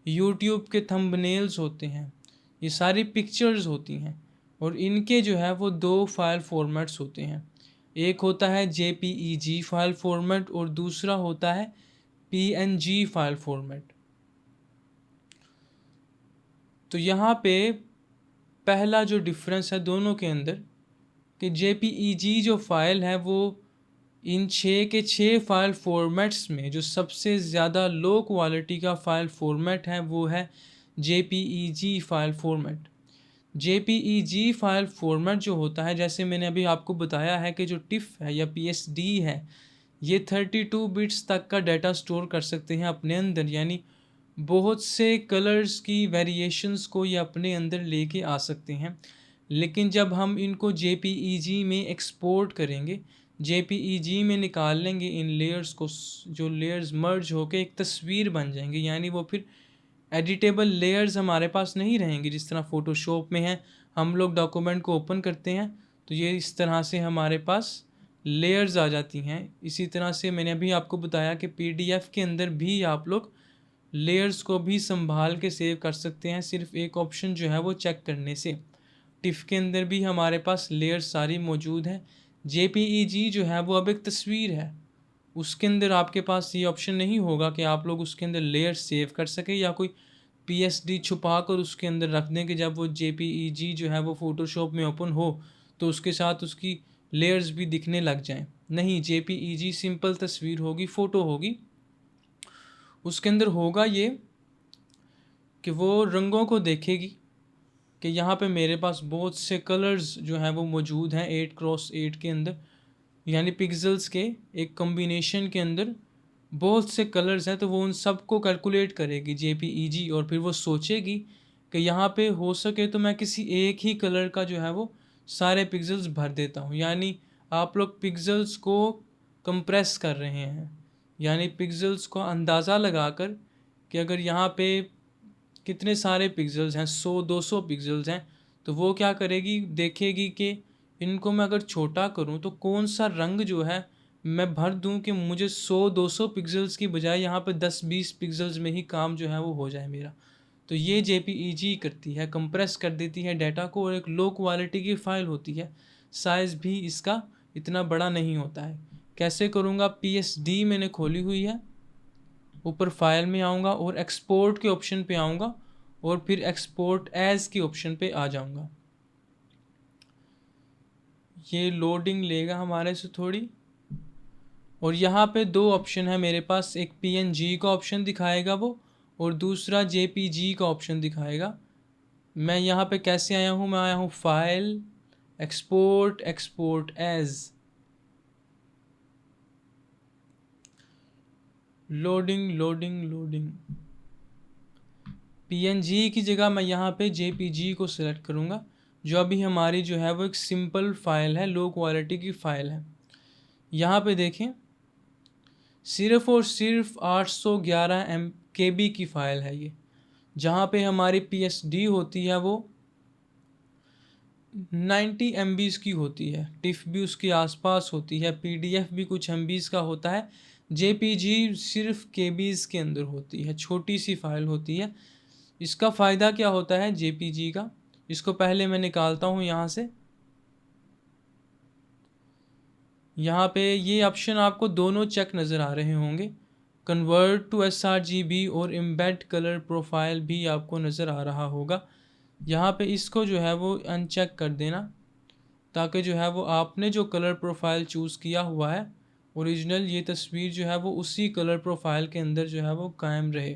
यूट्यूब के थंबनेल्स होते हैं, ये सारी पिक्चर्स होती हैं और इनके जो है वो दो फाइल फॉर्मेट्स होते हैं। एक होता है JPEG फाइल फॉर्मेट और दूसरा होता है PNG फाइल फॉर्मेट। तो यहाँ पे पहला जो डिफरेंस है दोनों के अंदर कि JPEG जो फाइल है वो इन 6 के 6 फाइल फॉर्मेट्स में जो सबसे ज़्यादा लो क्वालिटी का फ़ाइल फॉर्मेट है वो है JPEG file format. JPEG file format जो होता है, जैसे मैंने अभी आपको बताया है कि जो टिफ है या PSD है, ये 32 बिट्स तक का डाटा स्टोर कर सकते हैं अपने अंदर, यानी बहुत से कलर्स की वेरिएशंस को ये अपने अंदर लेके आ सकते हैं। लेकिन जब हम इनको JPEG में एक्सपोर्ट करेंगे, JPEG में निकाल लेंगे इन लेयर्स को, जो लेयर्स मर्ज होके एक तस्वीर बन जाएंगे, यानी वो फिर एडिटेबल लेयर्स हमारे पास नहीं रहेंगे। जिस तरह फ़ोटोशॉप में है, हम लोग डॉक्यूमेंट को ओपन करते हैं तो ये इस तरह से हमारे पास लेयर्स आ जाती हैं। इसी तरह से मैंने अभी आपको बताया कि पीडीएफ के अंदर भी आप लोग लेयर्स को भी संभाल के सेव कर सकते हैं, सिर्फ एक ऑप्शन जो है वो चेक करने से। टिफ के अंदर भी हमारे पास लेयर्स सारी मौजूद हैं। जेपीईजी जो है वो अब एक तस्वीर है, उसके अंदर आपके पास ये ऑप्शन नहीं होगा कि आप लोग उसके अंदर लेयर्स सेव कर सकें या कोई पीएसडी छुपा कर उसके अंदर रख दें कि जब वो जेपीईजी जो है वो फ़ोटोशॉप में ओपन हो तो उसके साथ उसकी लेयर्स भी दिखने लग जाएं। नहीं, जेपीईजी सिंपल तस्वीर होगी, फ़ोटो होगी। उसके अंदर होगा ये कि वो रंगों को देखेगी कि यहाँ पे मेरे पास बहुत से कलर्स जो हैं वो मौजूद हैं 8x8 के अंदर, यानी पिक्सल्स के एक कॉम्बिनेशन के अंदर बहुत से कलर्स हैं। तो वो उन सब को कैलकुलेट करेगी जेपीईजी और फिर वो सोचेगी कि यहाँ पे हो सके तो मैं किसी एक ही कलर का जो है वो सारे पिक्सल्स भर देता हूँ। यानी आप लोग पिक्सल्स को कंप्रेस कर रहे हैं, यानी पिक्सल्स को अंदाज़ा लगाकर कि अगर यहाँ पे कितने सारे पिक्सल्स हैं, 100-200 पिक्सल्स हैं, तो वो क्या करेगी, देखेगी कि इनको मैं अगर छोटा करूं तो कौन सा रंग जो है मैं भर दूं कि मुझे 100-200 पिक्सल्स की बजाय यहाँ पे 10-20 पिक्सल्स में ही काम जो है वो हो जाए मेरा। तो ये जेपीईजी करती है, कंप्रेस कर देती है डाटा को, और एक लो क्वालिटी की फ़ाइल होती है। साइज़ भी इसका इतना बड़ा नहीं होता है। कैसे करूँगा, पीएसडी मैंने खोली हुई है, ऊपर फाइल में आऊँगा और एक्सपोर्ट के ऑप्शन पे आऊँगा और फिर एक्सपोर्ट एज के ऑप्शन पे आ जाऊँगा। ये लोडिंग लेगा हमारे से थोड़ी, और यहाँ पे दो ऑप्शन है मेरे पास, एक पीएनजी का ऑप्शन दिखाएगा वो और दूसरा जेपीजी का ऑप्शन दिखाएगा। मैं यहाँ पे कैसे आया हूँ, मैं आया हूँ file, export, export as, loading loading loading. PNG की जगह मैं यहाँ पे जेपीजी को सिलेक्ट करूँगा, जो अभी हमारी जो है वो एक सिंपल फाइल है, लो क्वालिटी की फ़ाइल है। यहाँ पे देखें, सिर्फ़ और सिर्फ 811 KB की फ़ाइल है ये। जहाँ पे हमारी पीएसडी होती है वो 90 MB की होती है, टिफ भी उसके आसपास होती है, पीडीएफ भी कुछ MB का होता है, जेपीजी सिर्फ केबीज़ के अंदर होती है, छोटी सी फाइल होती है। इसका फ़ायदा क्या होता है जेपीजी का, इसको पहले मैं निकालता हूँ यहाँ से। यहाँ पे ये ऑप्शन आपको दोनों चेक नज़र आ रहे होंगे, कन्वर्ट टू sRGB और एम्बेड कलर प्रोफाइल भी आपको नज़र आ रहा होगा। यहाँ पे इसको जो है वो अनचेक कर देना, ताकि जो है वो आपने जो कलर प्रोफाइल चूज़ किया हुआ है ओरिजिनल, ये तस्वीर जो है वो उसी कलर प्रोफाइल के अंदर जो है वो कायम रहे।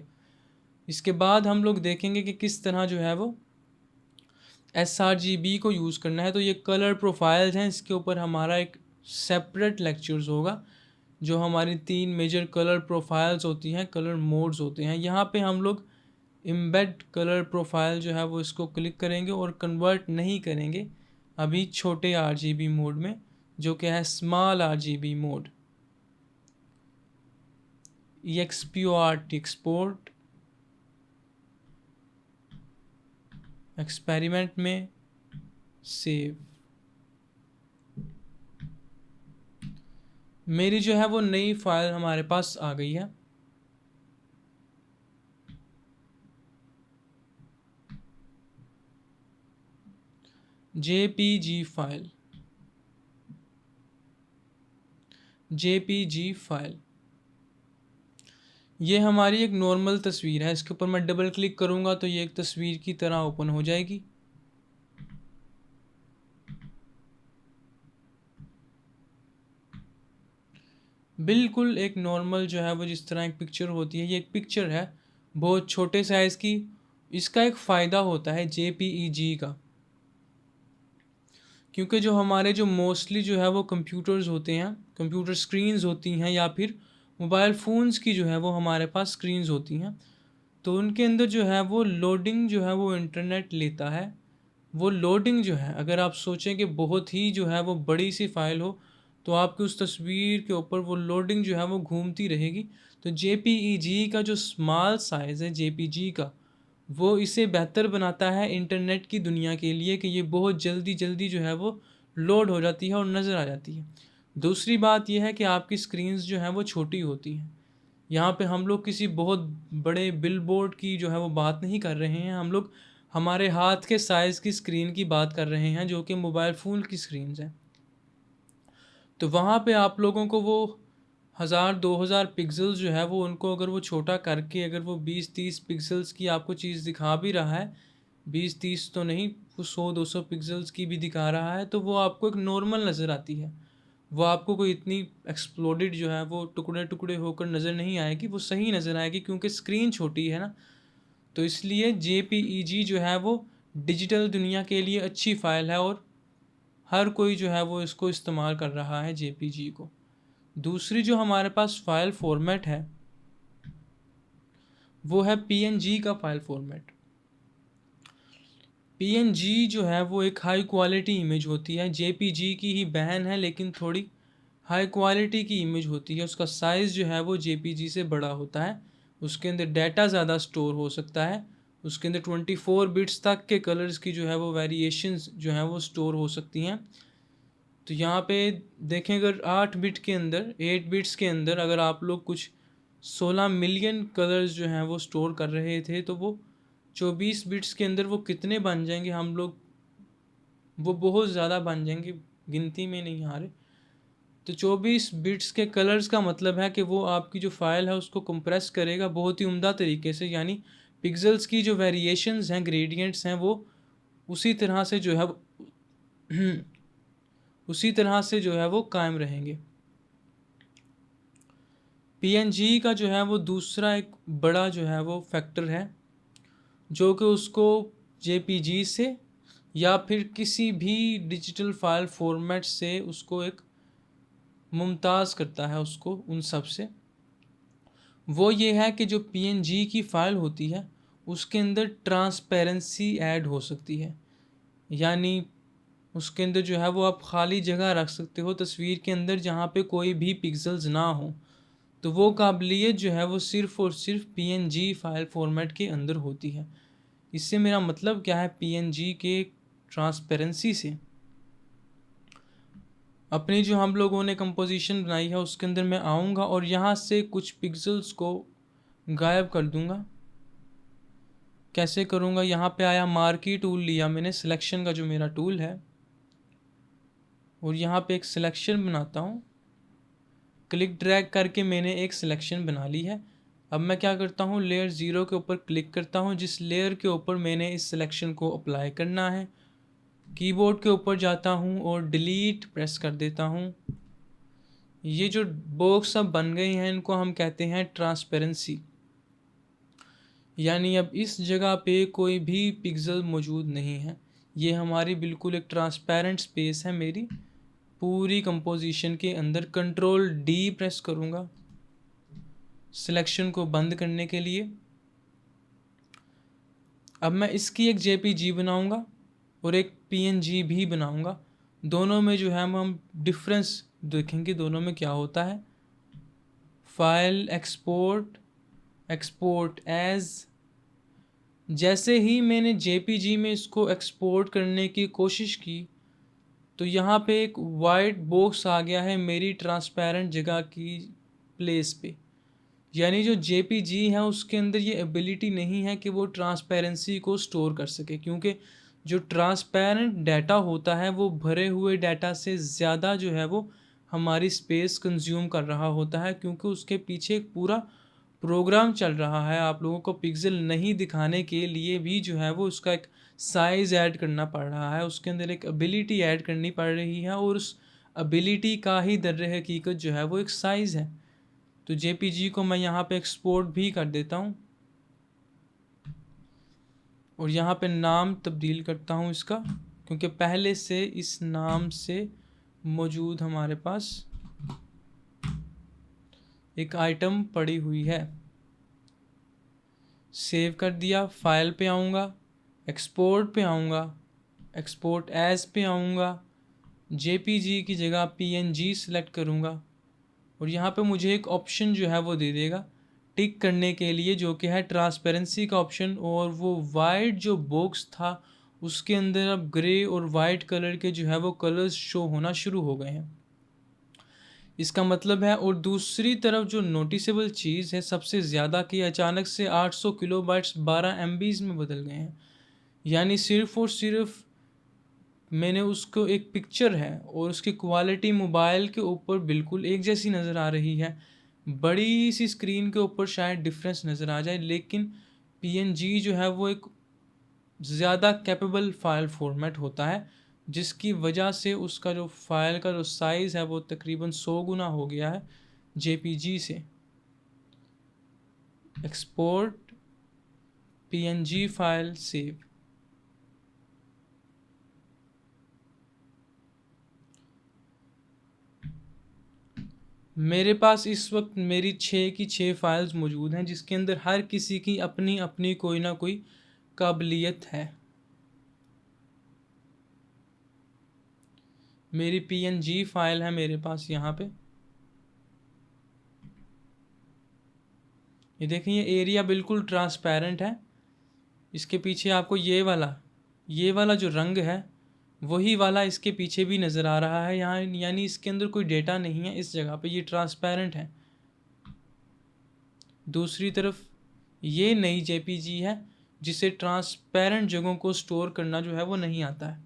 इसके बाद हम लोग देखेंगे कि किस तरह जो है वो sRGB को यूज़ करना है। तो ये कलर प्रोफाइल्स हैं, इसके ऊपर हमारा एक सेपरेट लेक्चर्स होगा, जो हमारी 3 मेजर कलर प्रोफाइल्स होती हैं, कलर मोड्स होते हैं। यहाँ पे हम लोग एम्बेड कलर प्रोफाइल जो है वो इसको क्लिक करेंगे और कन्वर्ट नहीं करेंगे अभी छोटे RGB मोड में, जो कि है small RGB mode, EXPORT export, experiment में सेव। मेरी जो है वो नई फाइल हमारे पास आ गई है। जेपीजी फाइल, जेपीजी फाइल, ये हमारी एक नॉर्मल तस्वीर है। इसके ऊपर मैं डबल क्लिक करूँगा तो ये एक तस्वीर की तरह ओपन हो जाएगी। बिल्कुल एक नॉर्मल जो है वो जिस तरह एक पिक्चर होती है, ये एक पिक्चर है बहुत छोटे साइज़ की। इसका एक फ़ायदा होता है जेपीईजी का, क्योंकि जो हमारे जो मोस्टली जो है वो कंप्यूटर्स होते हैं, कंप्यूटर स्क्रीन्स होती हैं, या फिर मोबाइल फ़ोन्स की जो है वो हमारे पास स्क्रीन्स होती हैं, तो उनके अंदर जो है वो लोडिंग जो है वो इंटरनेट लेता है। वो लोडिंग जो है, अगर आप सोचें कि बहुत ही जो है वो बड़ी सी फाइल हो, तो आपकी उस तस्वीर के ऊपर वो लोडिंग जो है वो घूमती रहेगी। तो जेपीईजी का जो स्मॉल साइज़ है जेपीजी का, वो इसे बेहतर बनाता है इंटरनेट की दुनिया के लिए कि ये बहुत जल्दी जल्दी जो है वो लोड हो जाती है और नज़र आ जाती है। दूसरी बात यह है कि आपकी स्क्रीन्स जो हैं वो छोटी होती हैं। यहाँ पे हम लोग किसी बहुत बड़े बिलबोर्ड की जो है वो बात नहीं कर रहे हैं, हम लोग हमारे हाथ के साइज़ की स्क्रीन की बात कर रहे हैं जो कि मोबाइल फ़ोन की स्क्रीन्स हैं। तो वहाँ पे आप लोगों को वो 1000-2000 पिक्सेल्स जो है वो उनको अगर वो छोटा करके अगर वो 20-30 पिक्सेल्स की आपको चीज़ दिखा भी रहा है, 20-30 तो नहीं, वो 100-200 पिक्सेल्स की भी दिखा रहा है, तो वो आपको एक नॉर्मल नज़र आती है। वो आपको कोई इतनी एक्सप्लोडेड जो है वो टुकड़े टुकड़े होकर नज़र नहीं आएगी, वो सही नज़र आएगी क्योंकि स्क्रीन छोटी है ना। तो इसलिए JPEG जो है वो डिजिटल दुनिया के लिए अच्छी फ़ाइल है और हर कोई जो है वो इसको इस्तेमाल कर रहा है JPG को। दूसरी जो हमारे पास फ़ाइल फॉर्मेट है वो है PNG का फ़ाइल फॉर्मेट। PNG जो है वो एक हाई क्वालिटी इमेज होती है, JPG की ही बहन है लेकिन थोड़ी हाई क्वालिटी की इमेज होती है। उसका साइज़ जो है वो JPG से बड़ा होता है, उसके अंदर डाटा ज़्यादा स्टोर हो सकता है, उसके अंदर 24 बिट्स तक के कलर्स की जो है वो वेरिएशंस जो हैं वो स्टोर हो सकती हैं। तो यहाँ पे देखें, अगर 8 बिट के अंदर 8 बिट्स के अंदर अगर आप लोग कुछ 16 मिलियन कलर्स जो हैं वो स्टोर कर रहे थे, तो वो 24 बिट्स के अंदर वो कितने बन जाएंगे, हम लोग वो बहुत ज़्यादा बन जाएंगे, गिनती में नहीं आ रहे। तो 24 बिट्स के कलर्स का मतलब है कि वो आपकी जो फाइल है उसको कंप्रेस करेगा बहुत ही उम्दा तरीके से, यानी पिक्सेल्स की जो वेरिएशंस हैं, ग्रेडियंट्स हैं, वो उसी तरह से जो है उसी तरह से जो है वो कायम रहेंगे। PNG का जो है वो दूसरा एक बड़ा जो है वो फैक्टर है जो कि उसको JPG से या फिर किसी भी डिजिटल फाइल फॉर्मेट से उसको एक मुमताज़ करता है उसको उन सब से। वो ये है कि जो PNG की फ़ाइल होती है उसके अंदर ट्रांसपेरेंसी ऐड हो सकती है, यानी उसके अंदर जो है वो आप खाली जगह रख सकते हो तस्वीर के अंदर जहाँ पे कोई भी पिक्सेल्स ना हो। तो वो काबिलियत जो है वो सिर्फ़ और सिर्फ PNG फ़ाइल फॉर्मेट के अंदर होती है। इससे मेरा मतलब क्या है, PNG के ट्रांसपेरेंसी से अपनी जो हम लोगों ने कंपोजिशन बनाई है उसके अंदर मैं आऊँगा और यहाँ से कुछ पिक्सेल्स को गायब कर दूँगा। कैसे करूँगा, यहाँ पे आया मार्की टूल लिया मैंने, सिलेक्शन का जो मेरा टूल है, और यहाँ पे एक सिलेक्शन बनाता हूँ। क्लिक ड्रैग करके मैंने एक सिलेक्शन बना ली है। अब मैं क्या करता हूँ, लेयर 0 के ऊपर क्लिक करता हूँ, जिस लेयर के ऊपर मैंने इस सिलेक्शन को अप्लाई करना है। कीबोर्ड के ऊपर जाता हूँ और डिलीट प्रेस कर देता हूँ। ये जो बॉक्स अब बन गए हैं इनको हम कहते हैं ट्रांसपेरेंसी, यानी अब इस जगह पे कोई भी पिक्सल मौजूद नहीं है। ये हमारी बिल्कुल एक ट्रांसपेरेंट स्पेस है मेरी पूरी कंपोजिशन के अंदर। कंट्रोल D प्रेस करूँगा सिलेक्शन को बंद करने के लिए। अब मैं इसकी एक JPG बनाऊँगा और एक PNG भी बनाऊँगा। दोनों में जो है हम डिफरेंस देखेंगे दोनों में क्या होता है। फाइल एक्सपोर्ट, एक्सपोर्ट एज, जैसे ही मैंने JPG में इसको एक्सपोर्ट करने की कोशिश की तो यहाँ पे एक वाइट बॉक्स आ गया है मेरी ट्रांसपेरेंट जगह की प्लेस पे, यानी जो JPG है उसके अंदर ये एबिलिटी नहीं है कि वो ट्रांसपेरेंसी को स्टोर कर सके, क्योंकि जो ट्रांसपेरेंट डाटा होता है वो भरे हुए डाटा से ज़्यादा जो है वो हमारी स्पेस कंज्यूम कर रहा होता है, क्योंकि उसके पीछे एक पूरा प्रोग्राम चल रहा है। आप लोगों को पिक्सल नहीं दिखाने के लिए भी जो है वो उसका एक साइज़ ऐड करना पड़ रहा है, उसके अंदर एक एबिलिटी ऐड करनी पड़ रही है, और उस एबिलिटी का ही दर हकीकत जो है वो एक साइज़ है। तो JPG को मैं यहाँ पे एक्सपोर्ट भी कर देता हूँ और यहाँ पे नाम तब्दील करता हूँ इसका, क्योंकि पहले से इस नाम से मौजूद हमारे पास एक आइटम पड़ी हुई है। सेव कर दिया, फाइल पे आऊँगा, एक्सपोर्ट पे आऊँगा, एक्सपोर्ट एज पे आऊँगा, JPG की जगह PNG सेलेक्ट करूँगा और यहाँ पे मुझे एक ऑप्शन जो है वो दे देगा टिक करने के लिए, जो कि है ट्रांसपेरेंसी का ऑप्शन, और वो वाइट जो बॉक्स था उसके अंदर अब ग्रे और वाइट कलर के जो है वो कलर्स शो होना शुरू हो गए हैं, इसका मतलब है। और दूसरी तरफ जो नोटिसेबल चीज़ है सबसे ज़्यादा कि अचानक से 800 किलोबाइट्स 12 MBs में बदल गए हैं। यानी सिर्फ और सिर्फ मैंने उसको एक पिक्चर है और उसकी क्वालिटी मोबाइल के ऊपर बिल्कुल एक जैसी नज़र आ रही है, बड़ी सी स्क्रीन के ऊपर शायद डिफरेंस नज़र आ जाए, लेकिन PNG जो है वो एक ज़्यादा कैपेबल फाइल फॉर्मेट होता है, जिसकी वजह से उसका जो फाइल का जो साइज़ है वो तकरीबन 100 गुना हो गया है JPG से। Export PNG file save. मेरे पास इस वक्त मेरी 6 की 6 फाइल्स मौजूद हैं, जिसके अंदर हर किसी की अपनी अपनी कोई ना कोई काबिलियत है। मेरी PNG फाइल है मेरे पास यहाँ पे, ये देखें, ये एरिया बिल्कुल ट्रांसपेरेंट है। इसके पीछे आपको ये वाला जो रंग है वही वाला इसके पीछे भी नज़र आ रहा है यहाँ, यानी इसके अंदर कोई डेटा नहीं है इस जगह पे, ये ट्रांसपेरेंट है। दूसरी तरफ ये नई JPG है जिसे ट्रांसपेरेंट जगहों को स्टोर करना जो है वो नहीं आता है।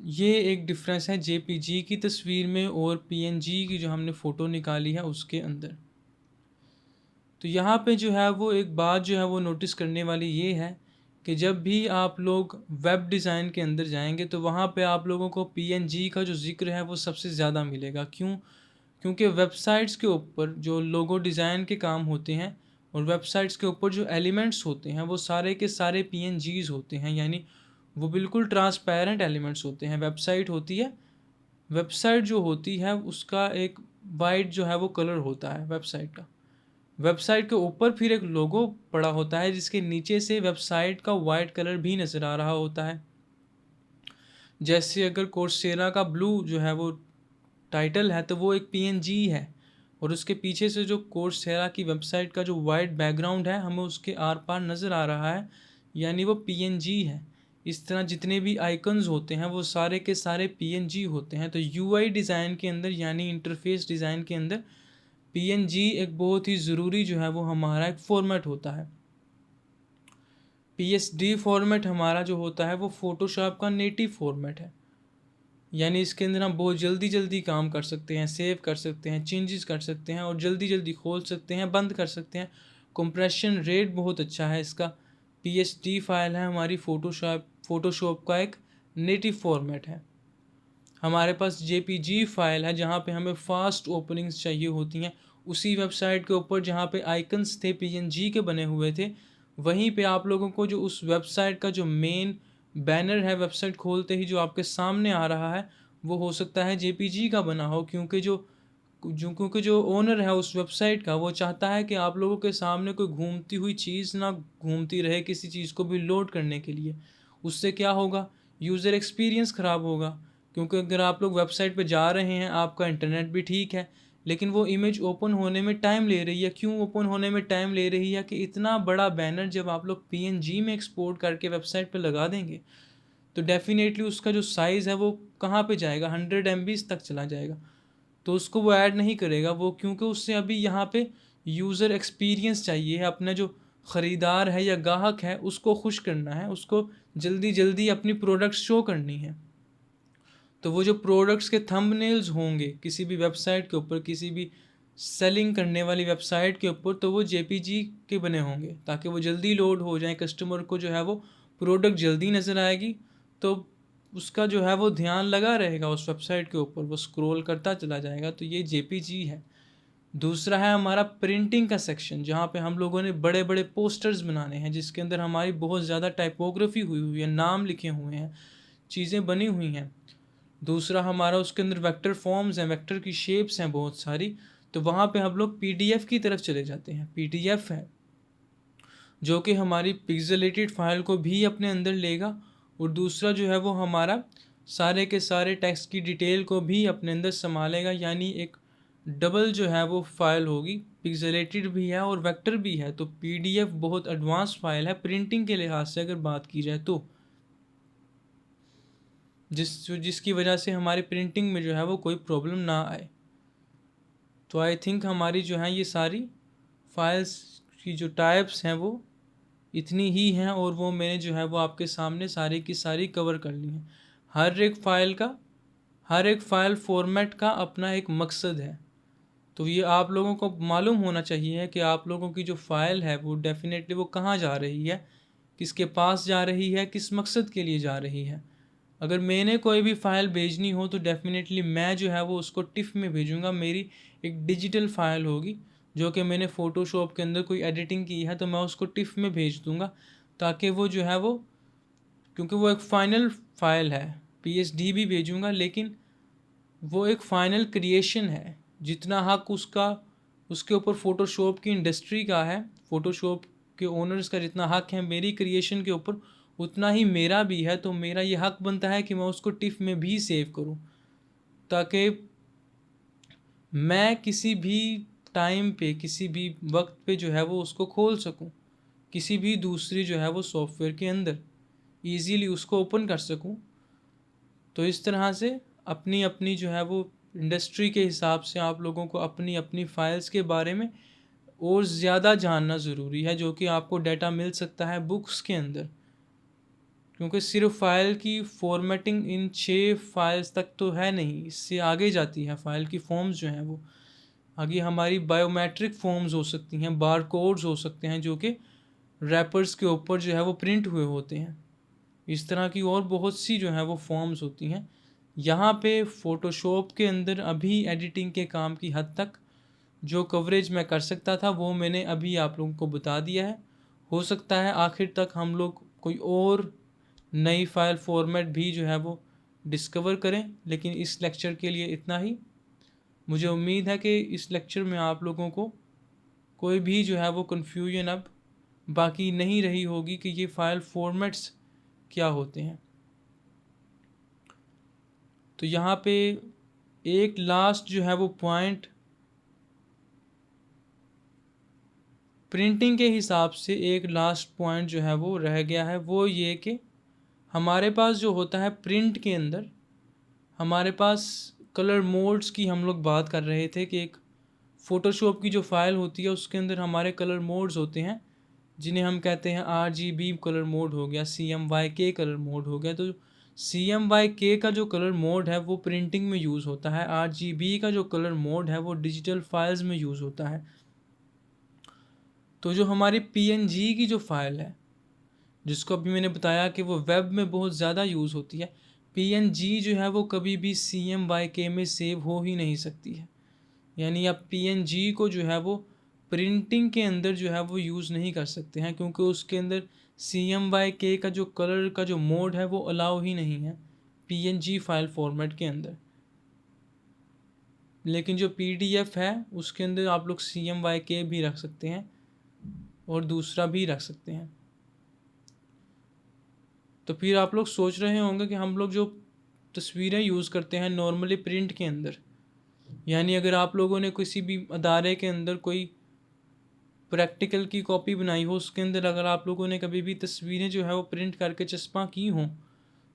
ये एक डिफरेंस है JPG की तस्वीर में और PNG की जो हमने फ़ोटो निकाली है उसके अंदर। तो यहाँ पे जो है वो एक बात जो है वो नोटिस करने वाली ये है कि जब भी आप लोग वेब डिज़ाइन के अंदर जाएंगे तो वहाँ पे आप लोगों को PNG का जो ज़िक्र है वो सबसे ज़्यादा मिलेगा। क्यों? क्योंकि वेबसाइट्स के ऊपर जो लोगो डिज़ाइन के काम होते हैं और वेबसाइट्स के ऊपर जो एलिमेंट्स होते हैं वो सारे के सारे PNGs होते हैं, यानी वो बिल्कुल ट्रांसपेरेंट एलिमेंट्स होते हैं। वेबसाइट जो होती है उसका एक वाइट जो है वो कलर होता है वेबसाइट का। वेबसाइट के ऊपर फिर एक लोगो पड़ा होता है जिसके नीचे से वेबसाइट का वाइट कलर भी नज़र आ रहा होता है। जैसे अगर कोर्सेरा का ब्लू जो है वो टाइटल है तो वो एक PNG है, और उसके पीछे से जो कोर्सेरा की वेबसाइट का जो वाइट बैकग्राउंड है हमें उसके आर पार नज़र आ रहा है, यानी वो PNG है। इस तरह जितने भी आइकन्स होते हैं वो सारे के सारे PNG होते हैं। तो UI डिज़ाइन के अंदर यानी इंटरफेस डिज़ाइन के अंदर PNG एक बहुत ही ज़रूरी जो है वो हमारा एक फॉर्मेट होता है। PSD फॉर्मेट हमारा जो होता है वो फ़ोटोशॉप का नेटिव फॉर्मेट है, यानी इसके अंदर हम बहुत जल्दी जल्दी काम कर सकते हैं, सेव कर सकते हैं, चेंजेस कर सकते हैं और जल्दी जल्दी खोल सकते हैं, बंद कर सकते हैं। कंप्रेशन रेट बहुत अच्छा है इसका। PSD फाइल है हमारी फ़ोटोशॉप का एक नेटिव फॉर्मेट है। हमारे पास JPG फाइल है जहाँ पे हमें फास्ट ओपनिंग्स चाहिए होती हैं। उसी वेबसाइट के ऊपर जहाँ पे आइकन्स थे PNG के बने हुए थे, वहीं पे आप लोगों को जो उस वेबसाइट का जो मेन बैनर है वेबसाइट खोलते ही जो आपके सामने आ रहा है वो हो सकता है JPG का बना हो, क्योंकि जो ओनर है उस वेबसाइट का वो चाहता है कि आप लोगों के सामने कोई घूमती हुई चीज़ ना घूमती रहे किसी चीज़ को भी लोड करने के लिए। उससे क्या होगा? यूज़र एक्सपीरियंस ख़राब होगा, क्योंकि अगर आप लोग वेबसाइट पे जा रहे हैं, आपका इंटरनेट भी ठीक है, लेकिन वो इमेज ओपन होने में टाइम ले रही है। क्यों ओपन होने में टाइम ले रही है? कि इतना बड़ा बैनर जब आप लोग PNG में एक्सपोर्ट करके वेबसाइट पे लगा देंगे तो डेफिनेटली उसका जो साइज़ है वो कहाँ पे जाएगा? 100 MBs तक चला जाएगा। तो उसको वो ऐड नहीं करेगा वो, क्योंकि उससे अभी यहाँ पे यूज़र एक्सपीरियंस चाहिए है। अपना जो ख़रीदार है या ग्राहक है उसको खुश करना है, उसको जल्दी जल्दी अपनी प्रोडक्ट्स शो करनी है। तो वो जो प्रोडक्ट्स के थंबनेल्स होंगे किसी भी वेबसाइट के ऊपर, किसी भी सेलिंग करने वाली वेबसाइट के ऊपर, तो वो JPG के बने होंगे ताकि वो जल्दी लोड हो जाए, कस्टमर को जो है वो प्रोडक्ट जल्दी नज़र आएगी, तो उसका जो है वो ध्यान लगा रहेगा उस वेबसाइट के ऊपर, वो स्क्रॉल करता चला जाएगा। तो ये JPG है। दूसरा है हमारा प्रिंटिंग का सेक्शन, जहाँ पे हम लोगों ने बड़े बड़े पोस्टर्स बनाने हैं जिसके अंदर हमारी बहुत ज़्यादा टाइपोग्राफी हुई हुई है, नाम लिखे हुए हैं, चीज़ें बनी हुई हैं। दूसरा हमारा उसके अंदर वेक्टर फॉर्म्स हैं, वेक्टर की शेप्स हैं बहुत सारी, तो वहाँ पे हम लोग PDF की तरफ चले जाते हैं। PDF है जो कि हमारी पिक्सेलेटेड फाइल को भी अपने अंदर लेगा, और दूसरा जो है वो हमारा सारे के सारे टेक्स्ट की डिटेल को भी अपने अंदर संभालेगा, यानी एक डबल जो है वो फाइल होगी, पिक्सेलेटेड भी है और वेक्टर भी है। तो पीडीएफ बहुत एडवांस फाइल है प्रिंटिंग के लिहाज से अगर बात की जाए तो, जिसकी वजह से हमारी प्रिंटिंग में जो है वो कोई प्रॉब्लम ना आए। तो आई थिंक हमारी जो है ये सारी फाइल्स की जो टाइप्स हैं वो इतनी ही हैं, और वो मैंने जो है वो आपके सामने सारी की सारी कवर कर ली हैं। हर एक फ़ाइल फॉर्मेट का अपना एक मकसद है। तो ये आप लोगों को मालूम होना चाहिए कि आप लोगों की जो फ़ाइल है वो डेफिनेटली वो कहाँ जा रही है, किसके पास जा रही है, किस मकसद के लिए जा रही है। अगर मैंने कोई भी फ़ाइल भेजनी हो तो डेफिनेटली मैं जो है वो उसको टिफ़ में भेजूँगा। मेरी एक डिजिटल फ़ाइल होगी जो कि मैंने फ़ोटोशॉप के अंदर कोई एडिटिंग की है तो मैं उसको टिफ़ में भेज दूँगा, ताकि वो जो है वो, क्योंकि वो एक फ़ाइनल फ़ाइल है, पीएसडी भी भेजूँगा लेकिन वो एक फ़ाइनल क्रिएशन है। जितना हक उसका उसके ऊपर फ़ोटोशॉप की इंडस्ट्री का है, फ़ोटोशॉप के ओनर्स का जितना हक है मेरी क्रिएशन के ऊपर, उतना ही मेरा भी है। तो मेरा ये हक बनता है कि मैं उसको टिफ़ में भी सेव करूं, ताकि मैं किसी भी टाइम पे, किसी भी वक्त पे जो है वो उसको खोल सकूं, किसी भी दूसरी जो है वो सॉफ्टवेयर के अंदर ईज़िली उसको ओपन कर सकूं। तो इस तरह से अपनी अपनी जो है वो इंडस्ट्री के हिसाब से आप लोगों को अपनी अपनी फ़ाइल्स के बारे में और ज़्यादा जानना ज़रूरी है, जो कि आपको डाटा मिल सकता है बुक्स के अंदर। क्योंकि सिर्फ फ़ाइल की फॉर्मेटिंग इन 6 फाइल्स तक तो है नहीं, इससे आगे जाती है। फ़ाइल की फॉर्म्स जो हैं वो आगे हमारी बायोमेट्रिक फॉर्म्स हो सकती हैं, बार कोड्स हो सकते हैं जो कि रैपर्स के ऊपर जो है वो प्रिंट हुए होते हैं। इस तरह की और बहुत सी जो है वो फॉर्म्स होती हैं। यहाँ पे फ़ोटोशॉप के अंदर अभी एडिटिंग के काम की हद तक जो कवरेज मैं कर सकता था वो मैंने अभी आप लोगों को बता दिया है। हो सकता है आखिर तक हम लोग कोई और नई फ़ाइल फॉर्मेट भी जो है वो डिस्कवर करें, लेकिन इस लेक्चर के लिए इतना ही। मुझे उम्मीद है कि इस लेक्चर में आप लोगों को कोई भी जो है वो कन्फ्यूजन अब बाकी नहीं रही होगी कि ये फ़ाइल फॉर्मेट्स क्या होते हैं। तो यहाँ पे एक लास्ट जो है वो पॉइंट प्रिंटिंग के हिसाब से, एक लास्ट पॉइंट जो है वो रह गया है, वो ये कि हमारे पास जो होता है प्रिंट के अंदर, हमारे पास कलर मोड्स की हम लोग बात कर रहे थे कि एक फ़ोटोशॉप की जो फ़ाइल होती है उसके अंदर हमारे कलर मोड्स होते हैं, जिन्हें हम कहते हैं RGB कलर मोड हो गया, CMYK कलर मोड हो गया। तो CMYK का जो कलर मोड है वो प्रिंटिंग में यूज़ होता है, RGB का जो कलर मोड है वो डिजिटल फाइल्स में यूज़ होता है। तो जो हमारी PNG की जो फ़ाइल है, जिसको अभी मैंने बताया कि वो वेब में बहुत ज़्यादा यूज़ होती है, PNG जो है वो कभी भी CMYK में सेव हो ही नहीं सकती है। यानी आप PNG को जो है वो प्रिंटिंग के अंदर जो है वो यूज़ नहीं कर सकते हैं, क्योंकि उसके अंदर CMYK का जो कलर का जो मोड है वो अलाउ ही नहीं है PNG फाइल फॉर्मेट के अंदर। लेकिन जो PDF है उसके अंदर आप लोग CMYK भी रख सकते हैं और दूसरा भी रख सकते हैं। तो फिर आप लोग सोच रहे होंगे कि हम लोग जो तस्वीरें यूज़ करते हैं नॉर्मली प्रिंट के अंदर, यानी अगर आप लोगों ने किसी भी अदारे के अंदर कोई प्रैक्टिकल की कॉपी बनाई हो, उसके अंदर अगर आप लोगों ने कभी भी तस्वीरें जो है वो प्रिंट करके चस्पा की हों,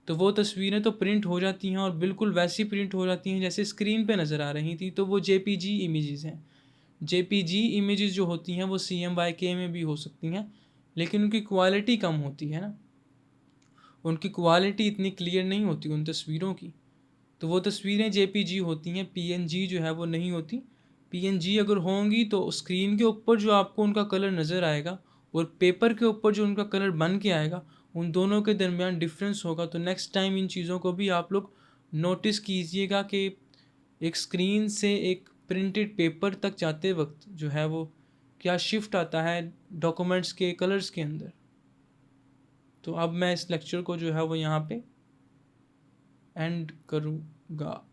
तो वो तस्वीरें तो प्रिंट हो जाती हैं और बिल्कुल वैसी प्रिंट हो जाती हैं जैसे स्क्रीन पे नज़र आ रही थी। तो वो JPG इमेजेस हैं। JPG इमेजेस जो होती हैं वो CMYK में भी हो सकती हैं, लेकिन उनकी क्वालिटी कम होती है ना, उनकी क्वालिटी इतनी क्लियर नहीं होती उन तस्वीरों की। तो वो तस्वीरें JPG होती हैं, PNG जो है वो नहीं होती। PNG अगर होंगी तो स्क्रीन के ऊपर जो आपको उनका कलर नज़र आएगा और पेपर के ऊपर जो उनका कलर बन के आएगा, उन दोनों के दरमियान डिफरेंस होगा। तो नेक्स्ट टाइम इन चीज़ों को भी आप लोग नोटिस कीजिएगा कि एक स्क्रीन से एक प्रिंटेड पेपर तक जाते वक्त जो है वो क्या शिफ्ट आता है डॉक्यूमेंट्स के कलर्स के अंदर। तो अब मैं इस लेक्चर को जो है वो यहाँ पे एंड करूँगा।